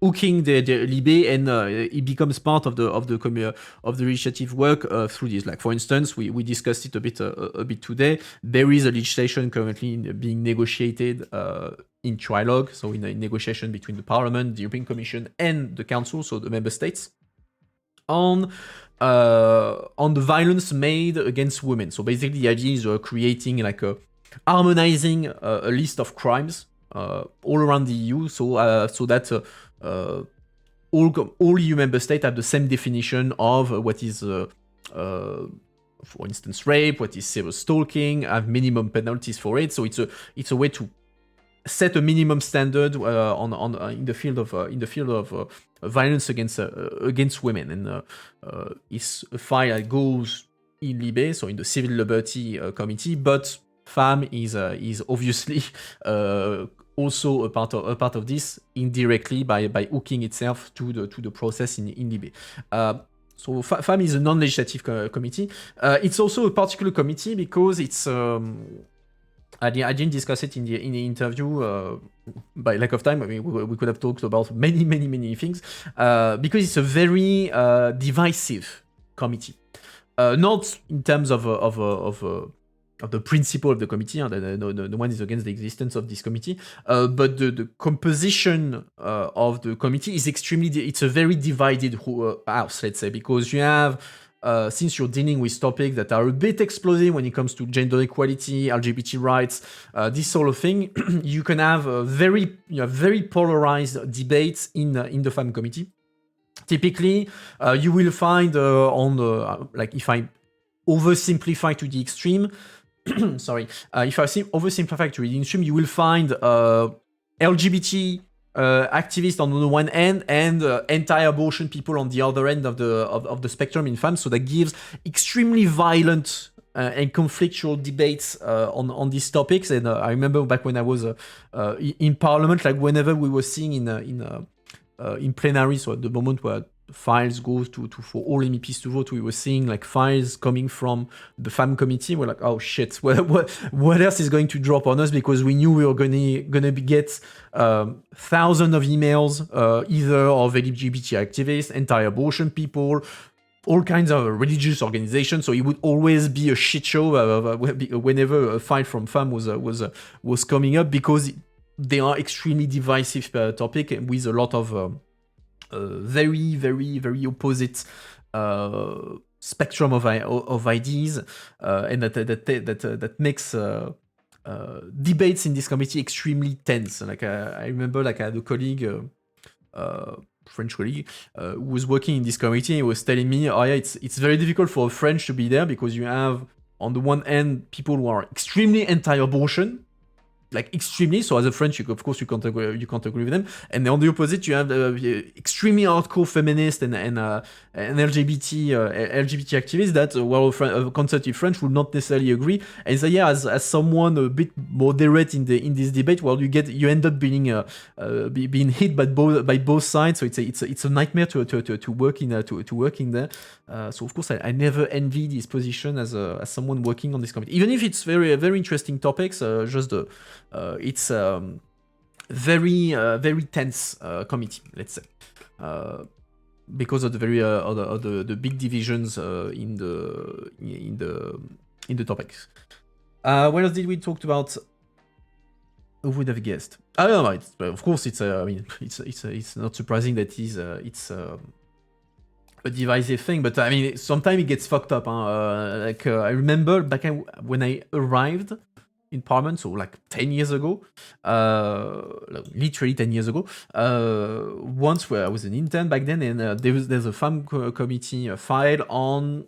hooking the Libe, and it becomes part of the legislative work through this. Like, for instance, we discussed it a bit today. There is a legislation currently being negotiated in trilogue, so in a negotiation between the Parliament, the European Commission, and the Council, so the member states, on the violence made against women. So basically, the idea is creating harmonizing a list of crimes all around the EU, so that all EU member states have the same definition of what is, for instance, rape, what is serious stalking, have minimum penalties for it. So it's a way to set a minimum standard in the field of violence against women, and it's a file that goes in Libe, so in the Civil Liberty Committee, but FAM is obviously also a part of this indirectly by hooking itself to the process in Libe. So FAM is a non-legislative committee. It's also a particular committee because it's I didn't discuss it in the interview by lack of time. I mean, we could have talked about many things because it's a very divisive committee. Not in terms of the principle of the committee. No one is against the existence of this committee, but the composition of the committee is extremely. It's a very divided house, let's say, because you have. Since you're dealing with topics that are a bit explosive when it comes to gender equality, LGBT rights, this sort of thing, you can have very polarized debates in the FAM committee. Typically, you will find on the like if I oversimplify to the extreme, sorry, if I oversimplify to the extreme, you will find LGBT activists on the one hand and anti-abortion people on the other end of the spectrum in FAM. So that gives extremely violent and conflictual debates on these topics. And I remember back when I was in Parliament, like whenever we were seeing in plenary, so at the moment where files go for all MEPs to vote, we were seeing like files coming from the FAM committee. We're like, oh shit, what else is going to drop on us? Because we knew we were gonna get thousands of emails, either of LGBT activists, anti-abortion people, all kinds of religious organizations. So it would always be a shit show whenever a file from FAM was coming up, because they are extremely divisive topic with a lot of very opposite spectrum of ideas, and that makes debates in this committee extremely tense. Like I remember, like I had a colleague, French colleague, who was working in this committee. He was telling me, "Oh yeah, it's very difficult for a French to be there because you have on the one hand people who are extremely anti-abortion." Like extremely, so as a French, of course you can't agree with them, and on the opposite, you have extremely hardcore feminist and LGBT activists that, well, a conservative French would not necessarily agree. And so yeah, as someone a bit moderate in this debate, well, you end up being hit by both sides. So it's a nightmare to work in there. So of course I never envied his position as someone working on this committee, even if it's very interesting topics. It's very tense committee, let's say, because of the very the big divisions in the topics. What else did we talk about? Who would have guessed? I don't know. Of course, I mean, it's not surprising that it's a divisive thing, but I mean, sometimes it gets fucked up. Like I remember back when I arrived in Parliament, so like 10 years ago, literally 10 years ago, once where I was an intern back then, and there's a FAM committee file on,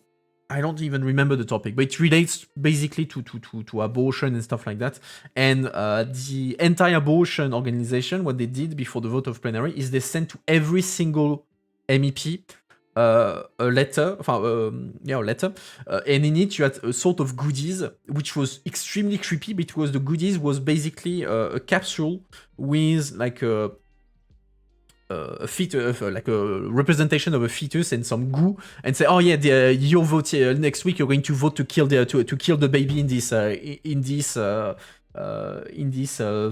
I don't even remember the topic, but it relates basically to abortion and stuff like that. And the anti-abortion organization, what they did before the vote of plenary is they sent to every single MEP a letter, and in it you had a sort of goodies, which was extremely creepy, because the goodies was basically a capsule with like a fetus, like a representation of a fetus and some goo, and say, oh yeah, your vote next week, you're going to vote to kill the baby in this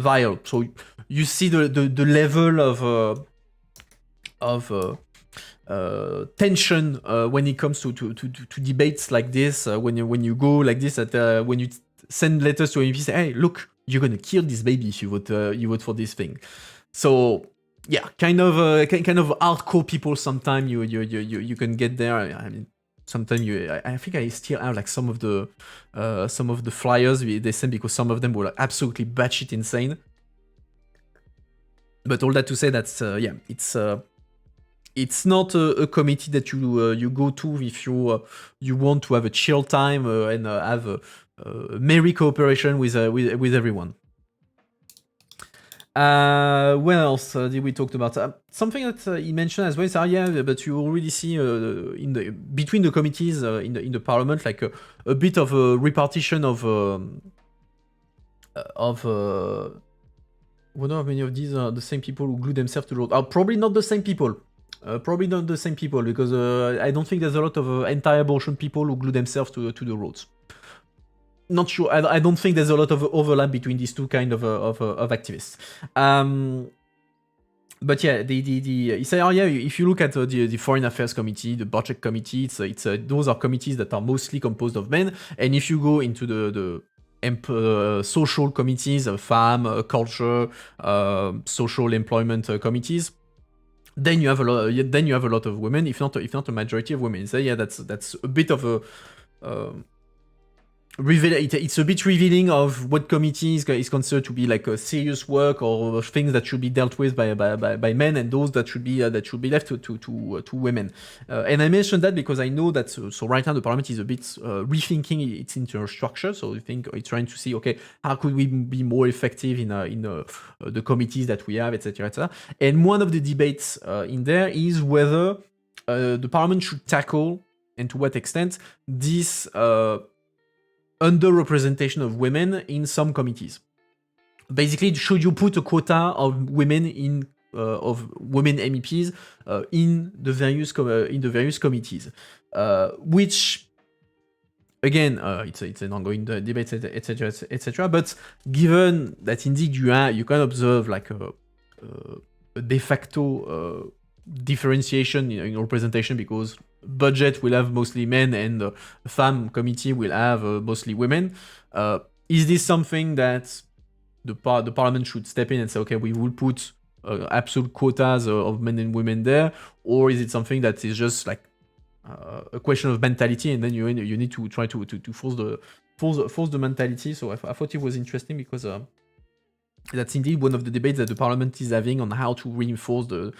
vial. So you see the level of tension when it comes to debates like this, when you go like this, when you send letters to MP, say, hey, look, you're gonna kill this baby if you vote for this thing. So yeah, kind of hardcore people. Sometimes you can get there. I mean, sometimes I think I still have like some of the flyers they sent, because some of them were like absolutely batshit insane. But all that to say, that's it's not a committee that you go to if you want to have a chill time and have a merry cooperation with everyone. What else did we talk about? Something that he mentioned as well is, yeah, but you already see between the committees in the Parliament, like a bit of a repartition of wonder how many of these are the same people who glue themselves to the road. Probably not the same people. Because I don't think there's a lot of anti-abortion people who glue themselves to the roads. not sure. I don't think there's a lot of overlap between these two kind of activists. But yeah, he said, oh yeah, if you look at the Foreign Affairs Committee, the Budget Committee, those are committees that are mostly composed of men. And if you go into the social committees, FAM, culture, social employment committees, then you have a lot of women, if not a majority of women. So yeah, that's a bit of a it's a bit revealing of what committee is considered to be like a serious work or things that should be dealt with by men, and those that should be left to women. And I mentioned that because I know that so right now the parliament is a bit rethinking its internal structure. So I think it's trying to see, okay, how could we be more effective in the committees that we have, etc., etc. And one of the debates in there is whether the parliament should tackle, and to what extent, this underrepresentation of women in some committees. Basically, should you put a quota of women of women MEPs in the various committees, which again, it's an ongoing debate, etc., etc. But given that indeed you can observe like a de facto differentiation in representation, because budget will have mostly men and the FAM committee will have mostly women. Is this something that the parliament should step in and say, okay, we will put absolute quotas of men and women there, or is it something that is just like a question of mentality, and then you need to try to force the mentality? So I thought it was interesting because that's indeed one of the debates that the parliament is having on how to reinforce the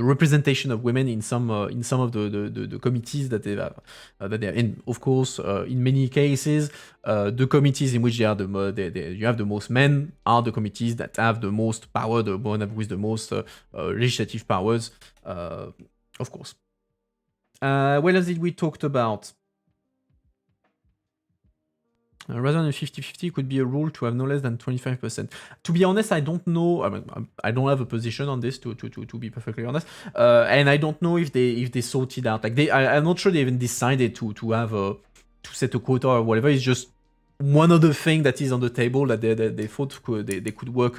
representation of women in some of the committees that they have. And of course, in many cases, the committees in which you have the most men are the committees that have the most power, the one with the most legislative powers, of course. What else did we talked about? Rather than 50-50, could be a rule to have no less than 25%. To be honest, I don't know. I mean, I don't have a position on this, to be perfectly honest. And I don't know if they sorted out. Like I'm not sure they even decided to have to set a quota or whatever. It's just one other thing that is on the table that they thought they could work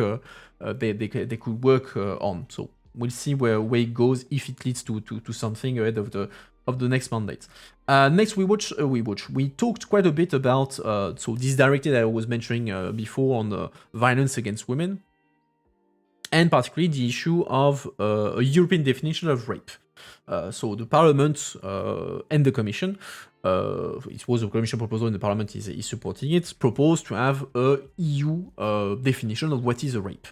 they could work on. So we'll see where it goes, if it leads to something ahead of the next mandate. Next, we talked quite a bit about so this directive that I was mentioning before on violence against women, and particularly the issue of a European definition of rape. So the Parliament and the Commission, it was a Commission proposal and the Parliament is supporting it, proposed to have a EU definition of what is a rape.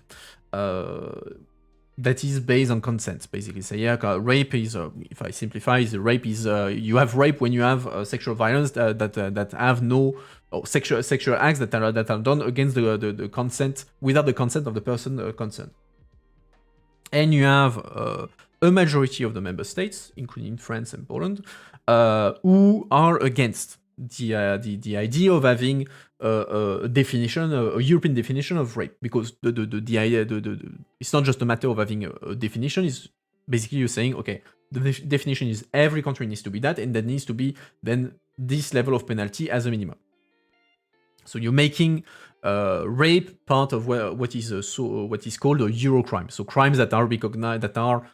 That is based on consent, basically. So yeah, rape is, if I simplify, rape is you have rape when you have sexual violence that have no sexual acts that are done against the consent, without the consent of the person concerned. And you have a majority of the member states, including France and Poland, who are against the idea of having a definition, a European definition of rape, because the idea, it's not just a matter of having a definition. It's basically you're saying, okay, the definition is every country needs to be that, and there needs to be then this level of penalty as a minimum. So you're making rape part of what is called a Euro crime. So crimes that are recognized, that are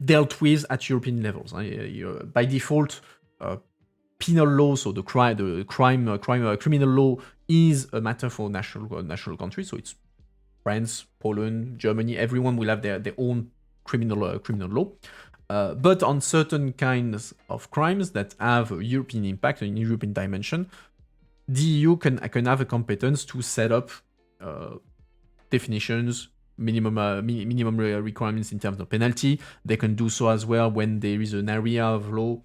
dealt with at European levels. By default, penal law, so the criminal law is a matter for national countries. So it's France, Poland, Germany. Everyone will have their own criminal law. But on certain kinds of crimes that have a European impact, an European dimension, the EU can have a competence to set up definitions, minimum requirements in terms of penalty. They can do so as well when there is an area of law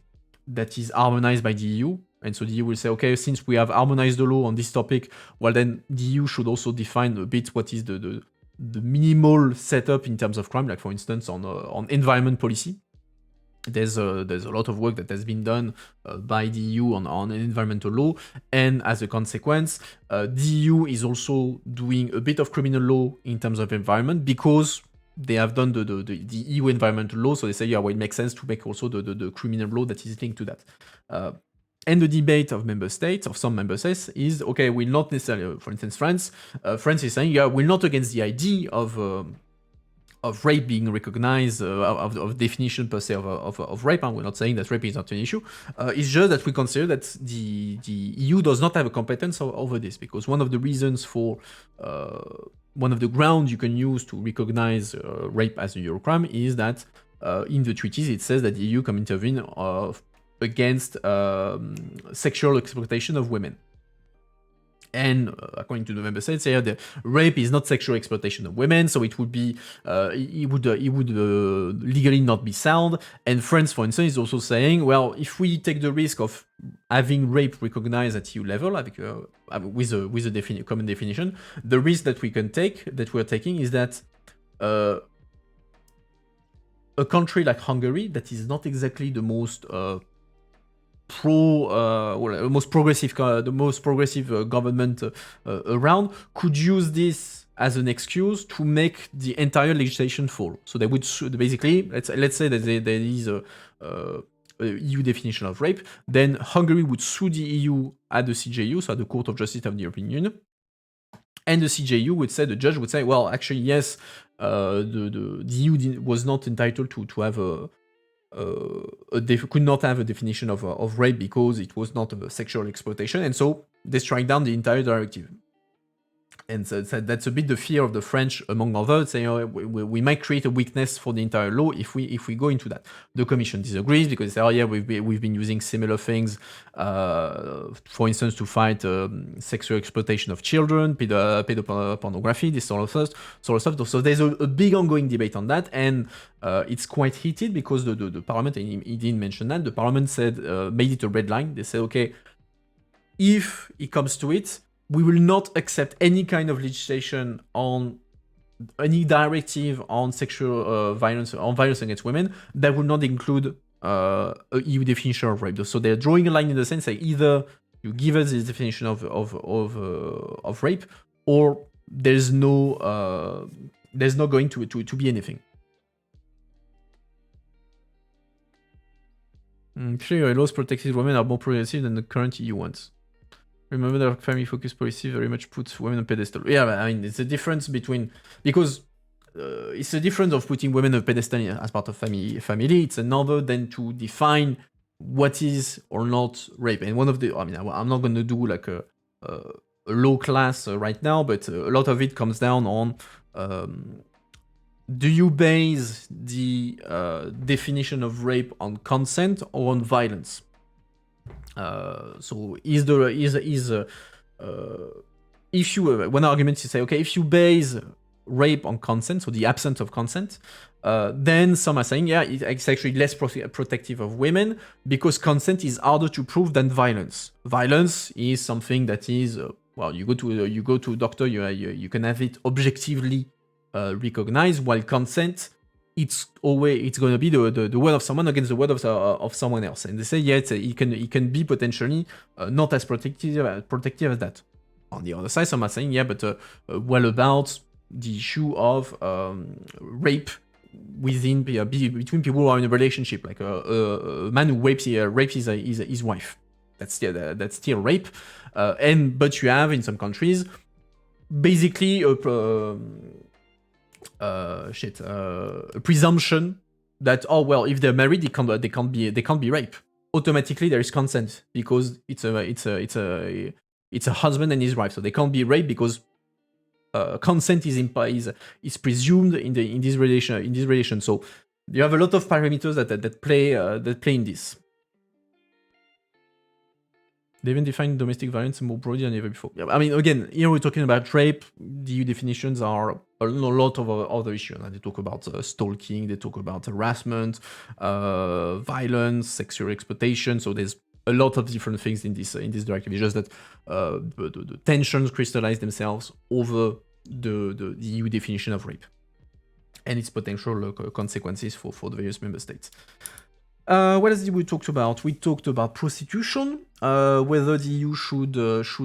that is harmonized by the EU. And so the EU will say, okay, since we have harmonized the law on this topic, well then the EU should also define a bit what is the minimal setup in terms of crime, like for instance on environment policy. There's a lot of work that has been done by the EU on environmental law, and as a consequence, the EU is also doing a bit of criminal law in terms of environment, because they have done the EU environmental law, so they say, yeah, well, it makes sense to make also the criminal law that is linked to that. And the debate of some member states, is okay. We're not necessarily, for instance, France. France is saying, yeah, we're not against the idea of rape being recognized, of definition per se of rape. And we're not saying that rape is not an issue. It's just that we consider that the EU does not have a competence over this, because one of the reasons for one of the grounds you can use to recognize rape as a Euro crime is that in the treaties it says that the EU can intervene against sexual exploitation of women. And according to the member states, yeah, the rape is not sexual exploitation of women, so it would be, it would legally not be sound. And France, for instance, is also saying, well, if we take the risk of having rape recognized at EU level, with a common definition, the risk that we're taking, is that a country like Hungary, that is not exactly the most the most progressive government around, could use this as an excuse to make the entire legislation fall. So they would basically, let's say that there is a EU definition of rape, then Hungary would sue the EU at the CJU, so at the Court of Justice of the European Union, and the CJU would say, the judge would say, well, actually, yes, the EU was not entitled to have could not have a definition of rape because it was not a sexual exploitation, and so they strike down the entire directive. And so that's a bit the fear of the French, among others, saying, oh, we might create a weakness for the entire law if we go into that. The Commission disagrees, because they say, oh yeah, we've been using similar things, for instance, to fight sexual exploitation of children, pedopornography, this sort of stuff. So there's a big ongoing debate on that, and it's quite heated, because the Parliament, and he didn't mention that, the Parliament said, made it a red line. They said, okay, if it comes to it, we will not accept any kind of legislation on any directive on sexual violence, on violence against women, that will not include a EU definition of rape. So they're drawing a line in the sense that either you give us this definition of rape, or there's not going to be anything. Clearly, laws protecting women are more progressive than the current EU ones. Remember that family-focused policy very much puts women on pedestal. Yeah, but, I mean, it's a difference between, because it's a difference of putting women on a pedestal as part of family. It's another than to define what is or not rape. And one of the, I mean, I'm not going to do like a low class right now, but a lot of it comes down on, do you base the definition of rape on consent or on violence? So if you, one argument is say, okay, if you base rape on consent, so the absence of consent, then some are saying, yeah, it's actually less protective of women, because consent is harder to prove than violence. Violence is something that is, well, you go to a doctor, you can have it objectively recognized, while consent, it's going to be the word of someone against the word of someone else. And they say, yeah, it can be potentially not as protective as that. On the other side, some are saying, yeah, but well, about the issue of rape between people who are in a relationship, like a man who rapes his wife. That's still rape. But you have in some countries basically a presumption that, oh well, if they're married, they can't be raped. Automatically there is consent, because it's a husband and his wife, so they can't be raped because consent is presumed in this relation. So you have a lot of parameters that play in this. They even define domestic violence more broadly than ever before. Yeah, I mean, again, here we're talking about rape. The EU definitions are a lot of other issues. They talk about stalking, they talk about harassment, violence, sexual exploitation. So there's a lot of different things in this directive. It's just that the tensions crystallize themselves over the EU definition of rape and its potential consequences for the various member states. What else did we talk about? We talked about prostitution, whether the EU should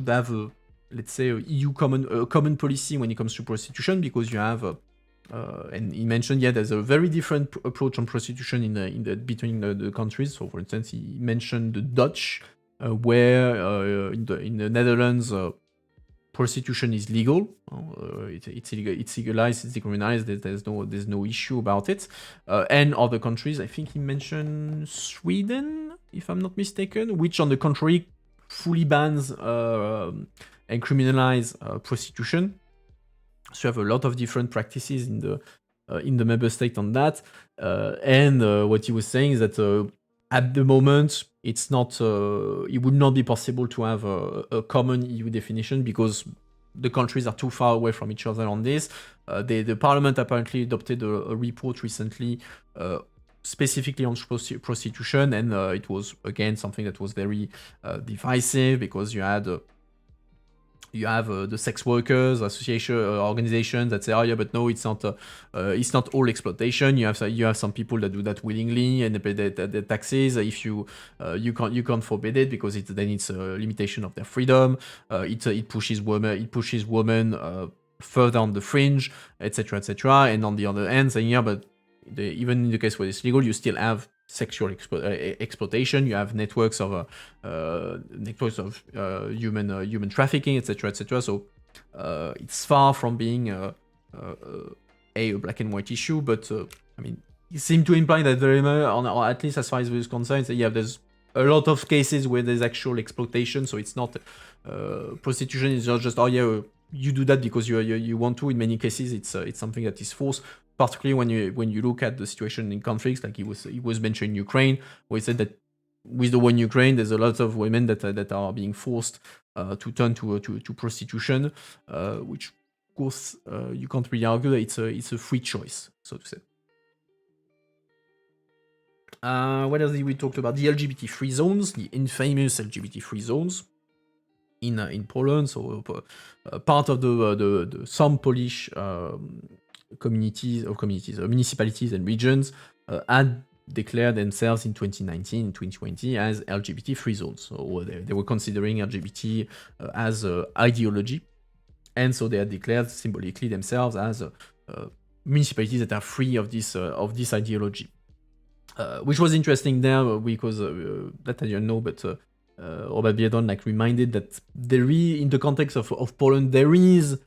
have let's say, a EU common policy when it comes to prostitution, because you have, and he mentioned, yeah, there's a very different approach on prostitution between the countries. So, for instance, he mentioned the Dutch where in the Netherlands prostitution is legal. It's legalized, it's decriminalized. There's no issue about it. And other countries, I think he mentioned Sweden, if I'm not mistaken, which on the contrary fully bans and criminalize prostitution. So you have a lot of different practices in the member state on that. And what he was saying is that at the moment, it's not. It would not be possible to have a common EU definition because the countries are too far away from each other on this. The Parliament apparently adopted a report recently specifically on prostitution, and it was again something that was very divisive because you have the sex workers association organizations that say, oh yeah, but no, it's not all exploitation. You have some people that do that willingly and they pay the taxes. If you can't forbid it because then it's a limitation of their freedom. It pushes women further on the fringe, etc., etc. And on the other hand, saying, yeah, but even in the case where it's legal, you still have sexual exploitation. You have networks of human trafficking, etc., etc. So it's far from being a black and white issue, but I mean, it seemed to imply that very much, or at least as far as we're concerned, that, yeah, there's a lot of cases where there's actual exploitation. So it's not prostitution is not just, oh yeah, you do that because you want to. In many cases, it's something that is forced. Particularly when you look at the situation in conflicts, like he was mentioning Ukraine, where he said that with the war in Ukraine, there's a lot of women that are being forced to turn to prostitution, which of course you can't really argue that it's a free choice, so to say. What else did we talk about? The LGBT free zones, the infamous LGBT free zones in Poland. So part of the some Polish municipalities and regions had declared themselves in 2019 and 2020 as LGBT free zones. So they were considering LGBT as ideology, and so they had declared symbolically themselves as municipalities that are free of this ideology, which was interesting there because that I don't know, but Robert Biedron reminded that in the context of Poland, there is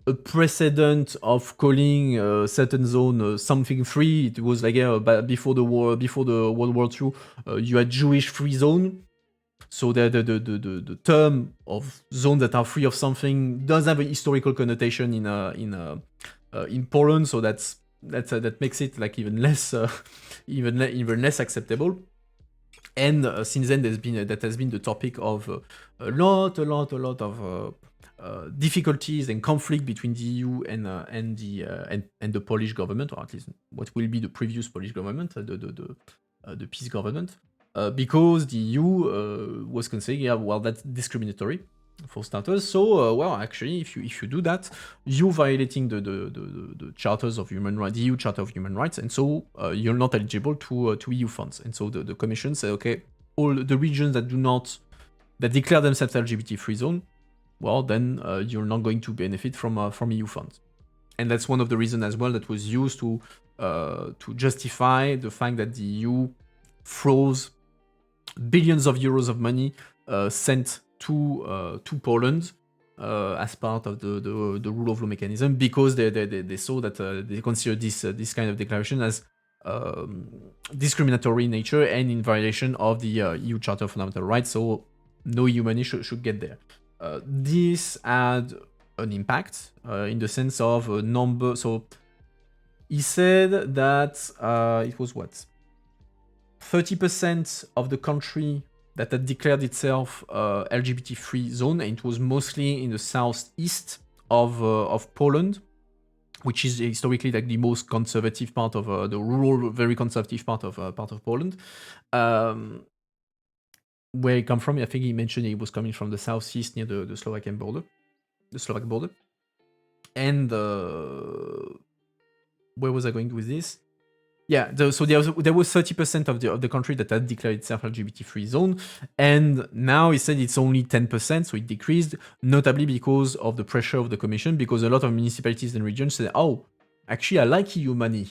a precedent of calling a certain zone something free. It was before the World War II, you had Jewish free zone. So the term of zones that are free of something does have a historical connotation in Poland. So that makes it even less even less acceptable. And since then, that has been the topic of a lot of difficulties and conflict between the EU and the Polish government, or at least what will be the previous Polish government, the peace government, because the EU was considering, yeah, well, that's discriminatory for starters. So, well, actually, if you do that, you're violating the charters of human rights, the EU Charter of Human Rights, and so you're not eligible to EU funds. And so the Commission said, okay, all the regions that declare themselves LGBT free zone, well, then you're not going to benefit from EU funds. And that's one of the reasons as well that was used to justify the fact that the EU froze billions of euros of money sent to Poland as part of the rule of law mechanism, because they saw that they consider this kind of declaration as discriminatory in nature and in violation of the EU Charter of Fundamental Rights. So no EU money should get there. This had an impact in the sense of a number. So he said that it was 30% of the country that had declared itself LGBT-free zone, and it was mostly in the southeast of Poland, which is historically the most conservative part of the rural, very conservative part of Poland. Where he come from, I think he mentioned he was coming from the southeast near the Slovak border. And where was I going with this? Yeah, so there was 30% of the country that had declared itself LGBT-free zone, and now he said it's only 10%, so it decreased, notably because of the pressure of the Commission, because a lot of municipalities and regions said, oh, actually I like EU money.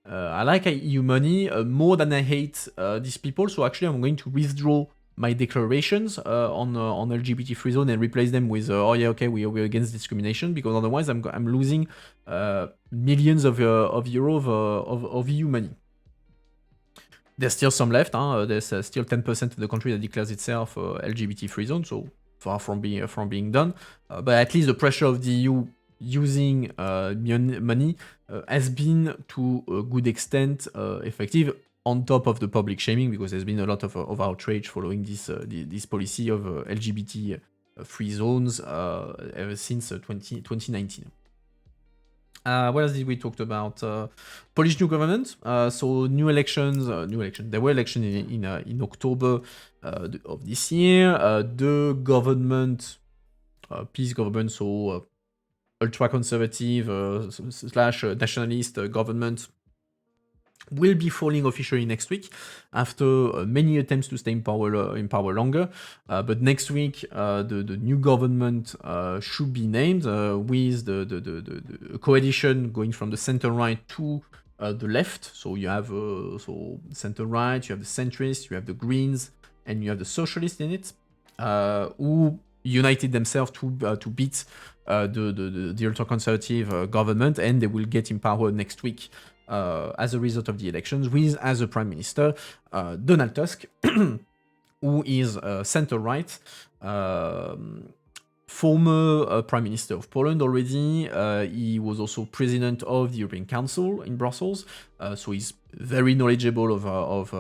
I like EU money more than I hate these people, so actually I'm going to withdraw my declarations on LGBT free zone and replace them with we're against discrimination, because otherwise I'm losing millions of euro of EU money. There's still some left. There's still 10% of the country that declares itself LGBT free zone, so far from being done. But at least the pressure of the EU using money has been to a good extent effective, on top of the public shaming, because there's been a lot of outrage following this policy of LGBT free zones ever since 2019. What else did we talk about? Polish new government. So new elections. There were elections in October of this year. The government, peace government, so ultra-conservative slash nationalist government, will be falling officially next week after many attempts to stay in power longer. But next week, the new government should be named with the coalition going from the center right to the left. So you have center right, you have the centrists, you have the Greens, and you have the socialists in it, who united themselves to beat the ultra-conservative government, and they will get in power next week. As a result of the elections, with as a prime minister Donald Tusk, who is center-right, former prime minister of Poland already. He was also president of the European Council in Brussels, so he's very knowledgeable of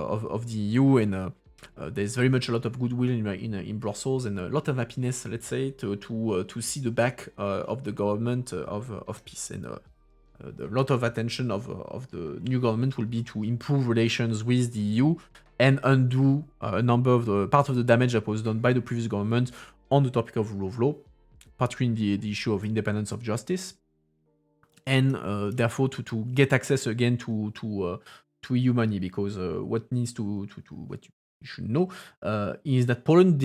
the EU, and there's very much a lot of goodwill in Brussels, and a lot of happiness, let's say, to see the back of the government of peace. And a lot of attention of the new government will be to improve relations with the EU and undo a number of the part of the damage that was done by the previous government on the topic of rule of law, particularly the issue of independence of justice, and therefore to get access again to EU money, because what you should know is that Poland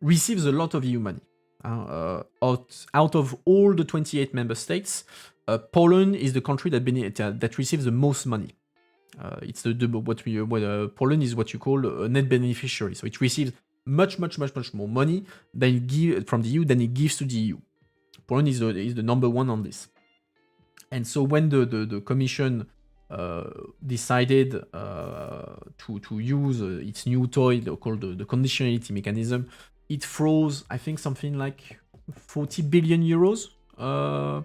receives a lot of EU money. Out of all the 28 member states, Poland is the country that receives the most money. It's Poland is what you call a net beneficiary, so it receives much more money from the EU than it gives to the EU. Poland is the number one on this. And so when the Commission decided to use its new toy called the conditionality mechanism, it froze, I think, something like 40 billion euros. I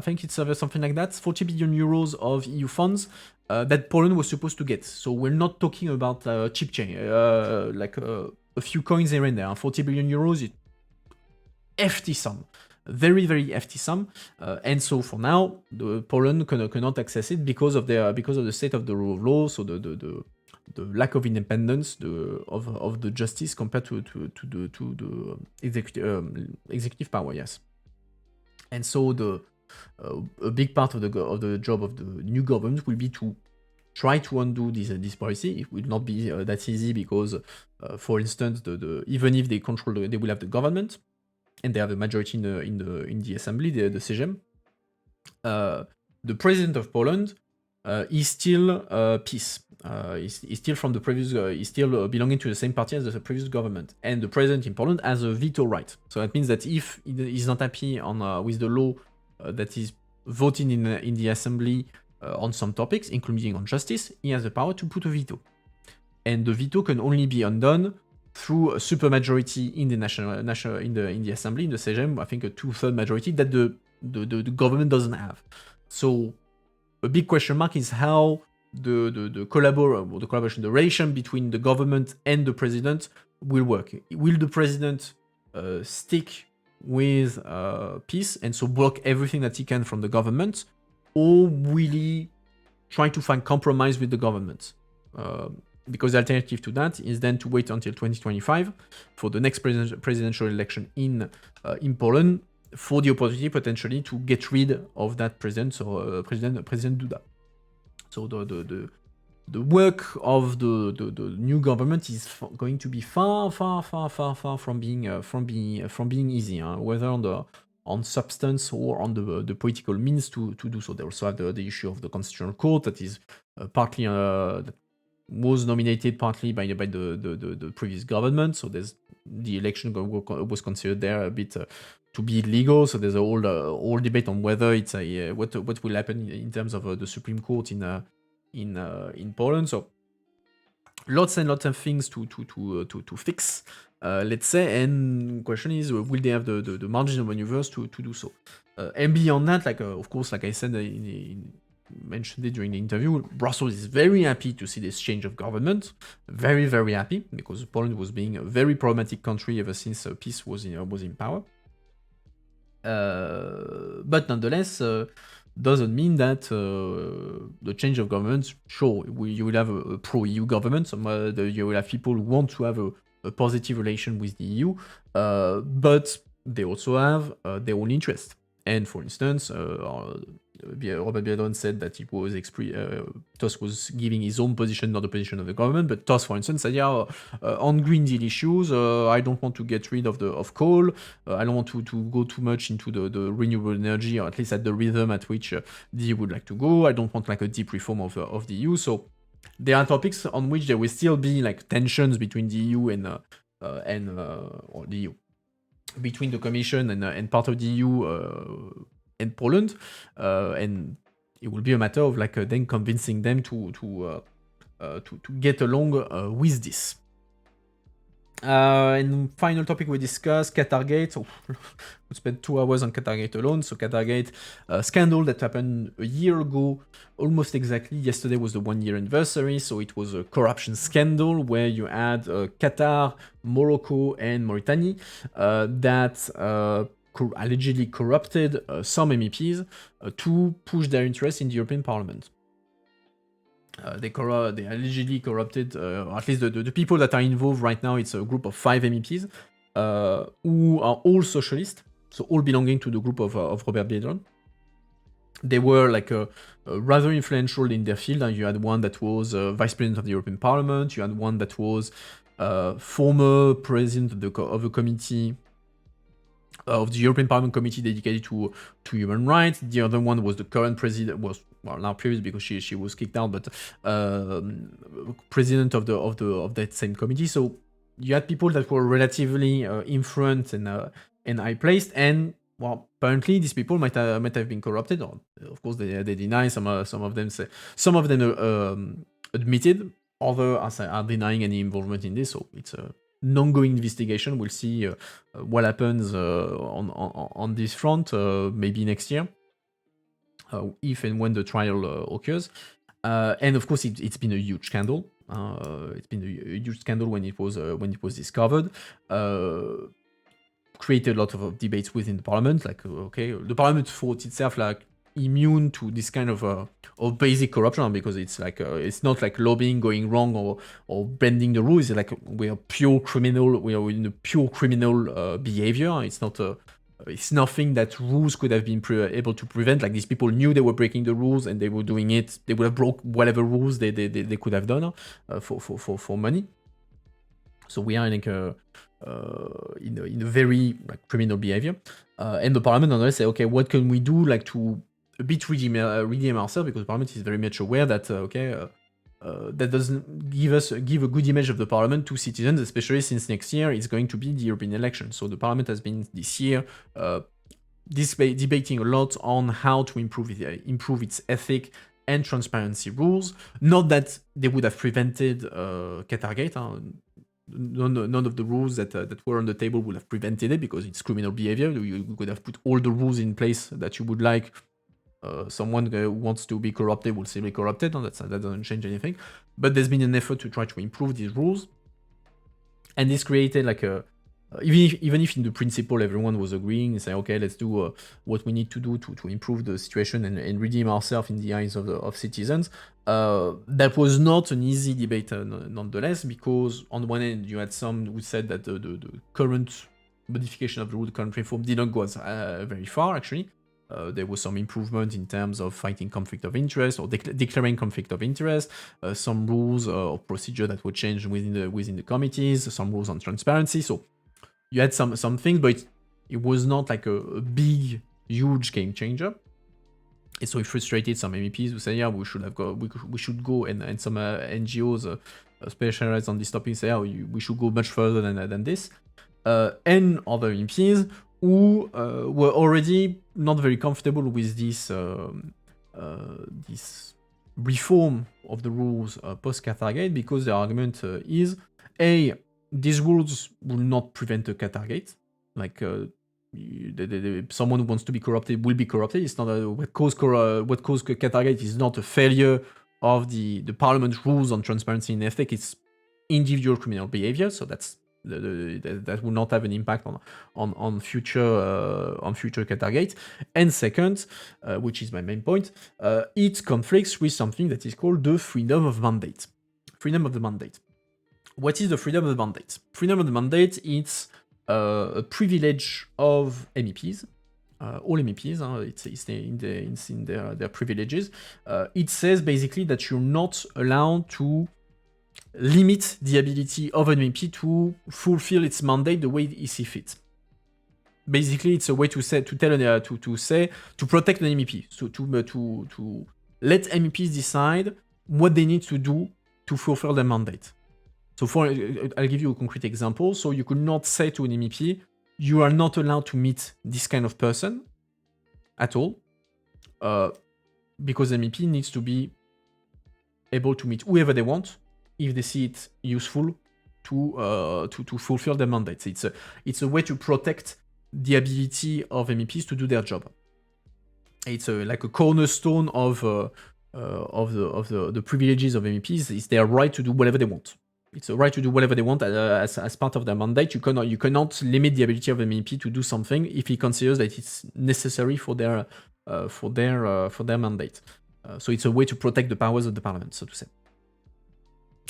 think it's something like that, 40 billion euros of EU funds that Poland was supposed to get. So we're not talking about cheap change, like a few coins here and there. 40 billion euros, it's hefty sum. Very, very hefty sum. And so for now, Poland cannot access it because of the state of the rule of law, so the lack of independence of the justice compared to the executive power, yes. And so a big part of the job of the new government will be to try to undo this policy. It will not be that easy because, for instance, even if they control, they will have the government, and they have a majority in the assembly, the Sejm. The president of Poland is still peace. He's still from the previous. He's still belonging to the same party as the previous government, and the president in Poland has a veto right. So that means that if he's not happy with the law that is voted in the assembly on some topics, including on justice, he has the power to put a veto, and the veto can only be undone through a supermajority in the in the assembly, in the Sejm. I think a 2/3 majority that the government doesn't have. So a big question mark is how the collaboration, the relation between the government and the president will work. Will the president stick with peace and so block everything that he can from the government, or will he try to find compromise with the government? Because the alternative to that is then to wait until 2025 for the next presidential election in Poland, for the opportunity potentially to get rid of that president, so President Duda. So the work of the new government is going to be far from being easy, whether on substance or on the political means to do so. They also have the issue of the constitutional court that is partly was nominated partly by the previous government, so there's the election was considered there a bit to be illegal. So there's a whole debate on whether it's what will happen in terms of the Supreme Court in Poland. So lots and lots of things to fix, let's say. And question is, will they have the margin of maneuvers to do so? And beyond that, of course, like I said, mentioned it during the interview, Brussels is very happy to see this change of government. Very, very happy, because Poland was being a very problematic country ever since peace was in power. But nonetheless, doesn't mean that the change of government, sure, you will have a pro-EU government, you will have people who want to have a positive relation with the EU, but they also have their own interest. And for instance, Robert Biedron said that it was TOS was giving his own position, not the position of the government. But TOS, for instance, said, on Green Deal issues, I don't want to get rid of coal. I don't want to go too much into the renewable energy, or at least at the rhythm at which the EU would like to go. I don't want a deep reform of the EU. So there are topics on which there will still be tensions between the EU and or the EU. Between the Commission and part of the EU and Poland, and it will be a matter of then convincing them to get along with this. And final topic we discussed, Qatargate. We spent 2 hours on Qatargate alone. So Qatargate, scandal that happened a year ago, almost exactly. Yesterday was the 1-year anniversary, so it was a corruption scandal where you had Qatar, Morocco, and Mauritania that allegedly corrupted some MEPs to push their interest in the European Parliament. They allegedly corrupted, at least the people that are involved right now, it's a group of 5 MEPs who are all socialists, so all belonging to the group of Robert Biedron. They were rather influential in their field. You had one that was vice president of the European Parliament, you had one that was former president of the committee of the European Parliament committee dedicated to human rights. The other one was the current president, now previous because she was kicked out, but president of that same committee. So you had people that were relatively influenced and high placed, and apparently these people might have been corrupted. Or, of course, they deny. Some of them say, some of them admitted. Others are denying any involvement in this. So it's an ongoing investigation. We'll see what happens on this front, maybe next year, if and when the trial occurs. And of course, it's been a huge scandal. It's been a huge scandal when it was discovered. Created a lot of debates within the parliament. The parliament thought itself immune to this kind of basic corruption, because it's not lobbying going wrong or bending the rules. It's we are pure criminal. We are in a pure criminal behavior. It's not. It's nothing that rules could have been able to prevent. These people knew they were breaking the rules and they were doing it. They would have broke whatever rules they could have done for money. So we are in a very criminal behavior. And the parliament nonetheless say, okay, what can we do to a bit redeem ourselves, because the parliament is very much aware that that doesn't give a good image of the parliament to citizens, especially since next year it's going to be the European election. So the parliament has been this year debating a lot on how to improve its ethic and transparency rules. Not that they would have prevented Qatargate. None of the rules that were on the table would have prevented it, because it's criminal behavior. You could have put all the rules in place that you would like. Someone who wants to be corrupted will still be corrupted. That doesn't change anything. But there's been an effort to try to improve these rules, and this created even if in the principle everyone was agreeing and saying, okay, let's do what we need to do to improve the situation and redeem ourselves in the eyes of citizens. That was not an easy debate nonetheless, because on one end you had some who said that the current modification of the rule, the current reform, didn't go very far actually. There was some improvement in terms of fighting conflict of interest or declaring conflict of interest, some rules or procedure that were changed within the committees, some rules on transparency. So you had some things, but it was not a big, huge game changer. And so it frustrated some MEPs who say, yeah, we should go, and some NGOs specialized on this topic say, we should go much further than this. And other MEPs who were already not very comfortable with this reform of the rules post-Qatargate, because the argument is, these rules will not prevent a Qatargate. Like, someone who wants to be corrupted will be corrupted. It's not what caused Qatargate is not a failure of the parliament rules on transparency and ethics. It's individual criminal behavior. So that's that will not have an impact on future Qatargate. And second, which is my main point, it conflicts with something that is called the freedom of mandate. Freedom of the mandate. What is the freedom of the mandate? Freedom of the mandate, it's a privilege of MEPs, all MEPs, it's in their privileges. It says basically that you're not allowed to limit the ability of an MEP to fulfill its mandate the way it sees fit. Basically, it's a way to protect an MEP, so to let MEPs decide what they need to do to fulfill their mandate. So I'll give you a concrete example. So you could not say to an MEP, you are not allowed to meet this kind of person at all, because an MEP needs to be able to meet whoever they want if they see it useful to fulfill their mandates. It's a way to protect the ability of MEPs to do their job. It's like a cornerstone of the privileges of MEPs. It's their right to do whatever they want. It's a right to do whatever they want as part of their mandate. You cannot limit the ability of an MEP to do something if he considers that it's necessary for their mandate. So it's a way to protect the powers of the parliament, so to say,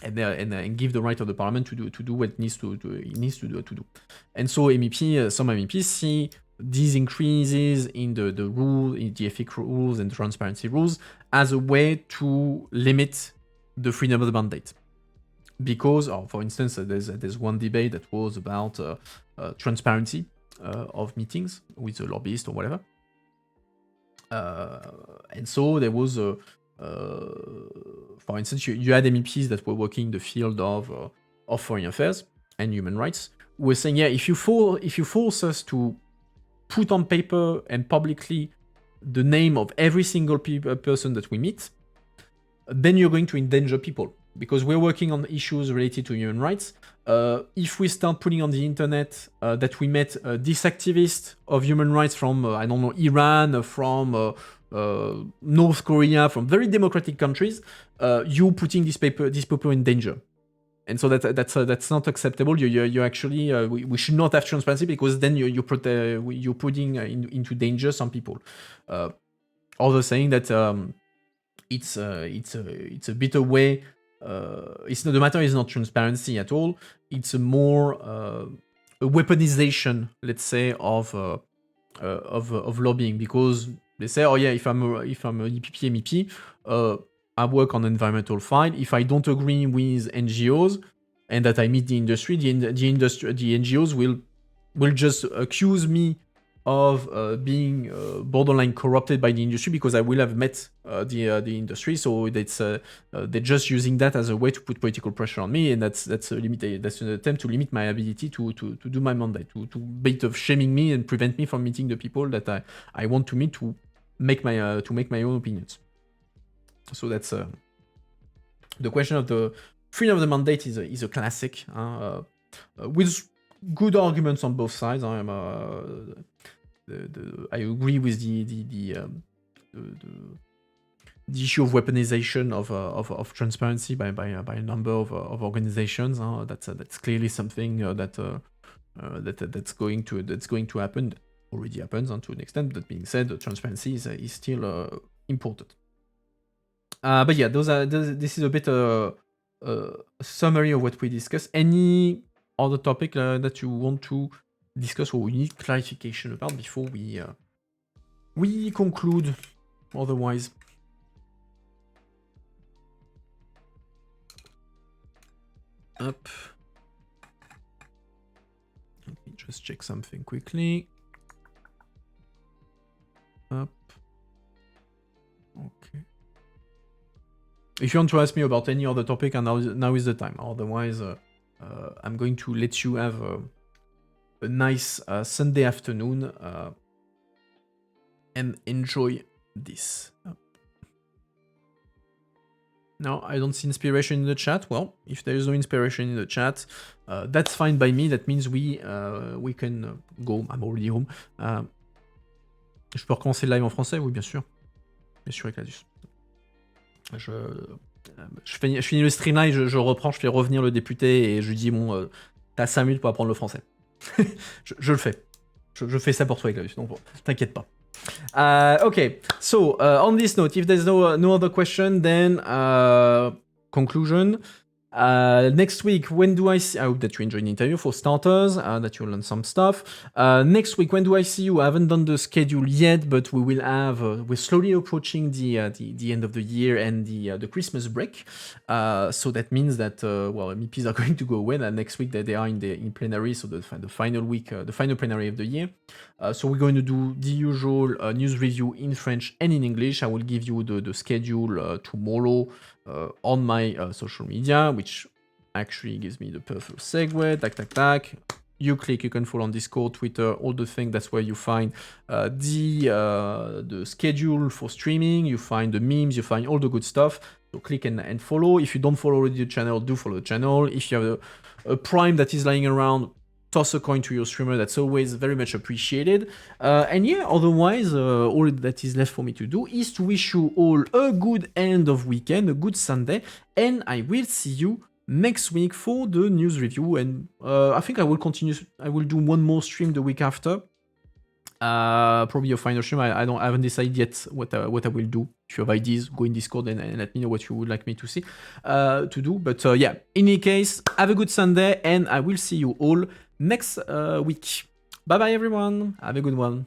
and give the right of the parliament to do what it needs to do. And so some MEPs see these increases in the rule, in the ethics rules and transparency rules, as a way to limit the freedom of the mandate. Because, for instance, there's one debate that was about transparency of meetings with a lobbyist or whatever. And so there was, for instance, you had MEPs that were working in the field of foreign affairs and human rights, who were saying, yeah, if you force us to put on paper and publicly the name of every single person that we meet, then you're going to endanger people. Because we're working on issues related to human rights. If we start putting on the internet that we met this activist of human rights from, I don't know, Iran, from North Korea, from very democratic countries, you putting these people in danger. And so that's not acceptable. You actually, we should not have transparency, because then you're putting into danger some people. Others saying that it's a bit a way. The matter is not transparency at all. It's a more a weaponization, let's say, of lobbying, because they say, oh yeah, if I'm a EPP MEP, I work on environmental file. If I don't agree with NGOs and that I meet the industry, the NGOs will just accuse me of being borderline corrupted by the industry, because I will have met the industry. So they're just using that as a way to put political pressure on me, and that's an attempt to limit my ability to do my mandate, to bit of shaming me and prevent me from meeting the people that I want to meet to make my own opinions. So that's the question of the freedom of the mandate is a classic with good arguments on both sides. I agree with the issue of weaponization of transparency by a number of organizations. That's clearly something that's going to happen. Already happens to an extent. That being said, transparency is still important. But yeah, this is a bit a summary of what we discussed. Any other topic that you want to discuss or we need clarification about before we conclude? Otherwise, up. Let me just check something quickly. Up. Okay. If you want to ask me about any other topic, and now is the time. Otherwise, I'm going to let you have a nice Sunday afternoon and enjoy this. No, I don't see inspiration in the chat. Well, if there is no inspiration in the chat, that's fine by me. That means we can go. I'm already home. Je peux recommencer le live en français? Oui, bien sûr. Bien sûr, Ecladus. Je finis le stream là et je reprends, je fais revenir le député et je lui dis bon, t'as 5 minutes pour apprendre le français. je le fais. Je fais ça pour toi, Ecladus. Donc bon, t'inquiète pas. Okay, so on this note, if there's no other question, then conclusion. Next week, when do I see? I hope that you enjoyed the interview for starters, that you learned some stuff. Next week, when do I see you? I haven't done the schedule yet, but we will have. We're slowly approaching the end of the year and the Christmas break. So that means that MEPs are going to go away. And next week that they are in plenary, so the final week, the final plenary of the year. So we're going to do the usual news review in French and in English. I will give you the schedule tomorrow on my social media, which actually gives me the perfect segue. Tac. You click, you can follow on Discord, Twitter, all the things. That's where you find the schedule for streaming. You find the memes, you find all the good stuff. So click and follow. If you don't follow already the channel, do follow the channel. If you have a Prime that is lying around, toss a coin to your streamer. That's always very much appreciated. And yeah, otherwise, all that is left for me to do is to wish you all a good end of weekend, a good Sunday, and I will see you next week for the news review. And I think I will continue. I will do one more stream the week after. Probably a final stream. I haven't decided yet what I will do. If you have ideas, go in Discord and let me know what you would like me to see to do. But yeah, in any case, have a good Sunday, and I will see you all next week. Bye bye everyone. Have a good one.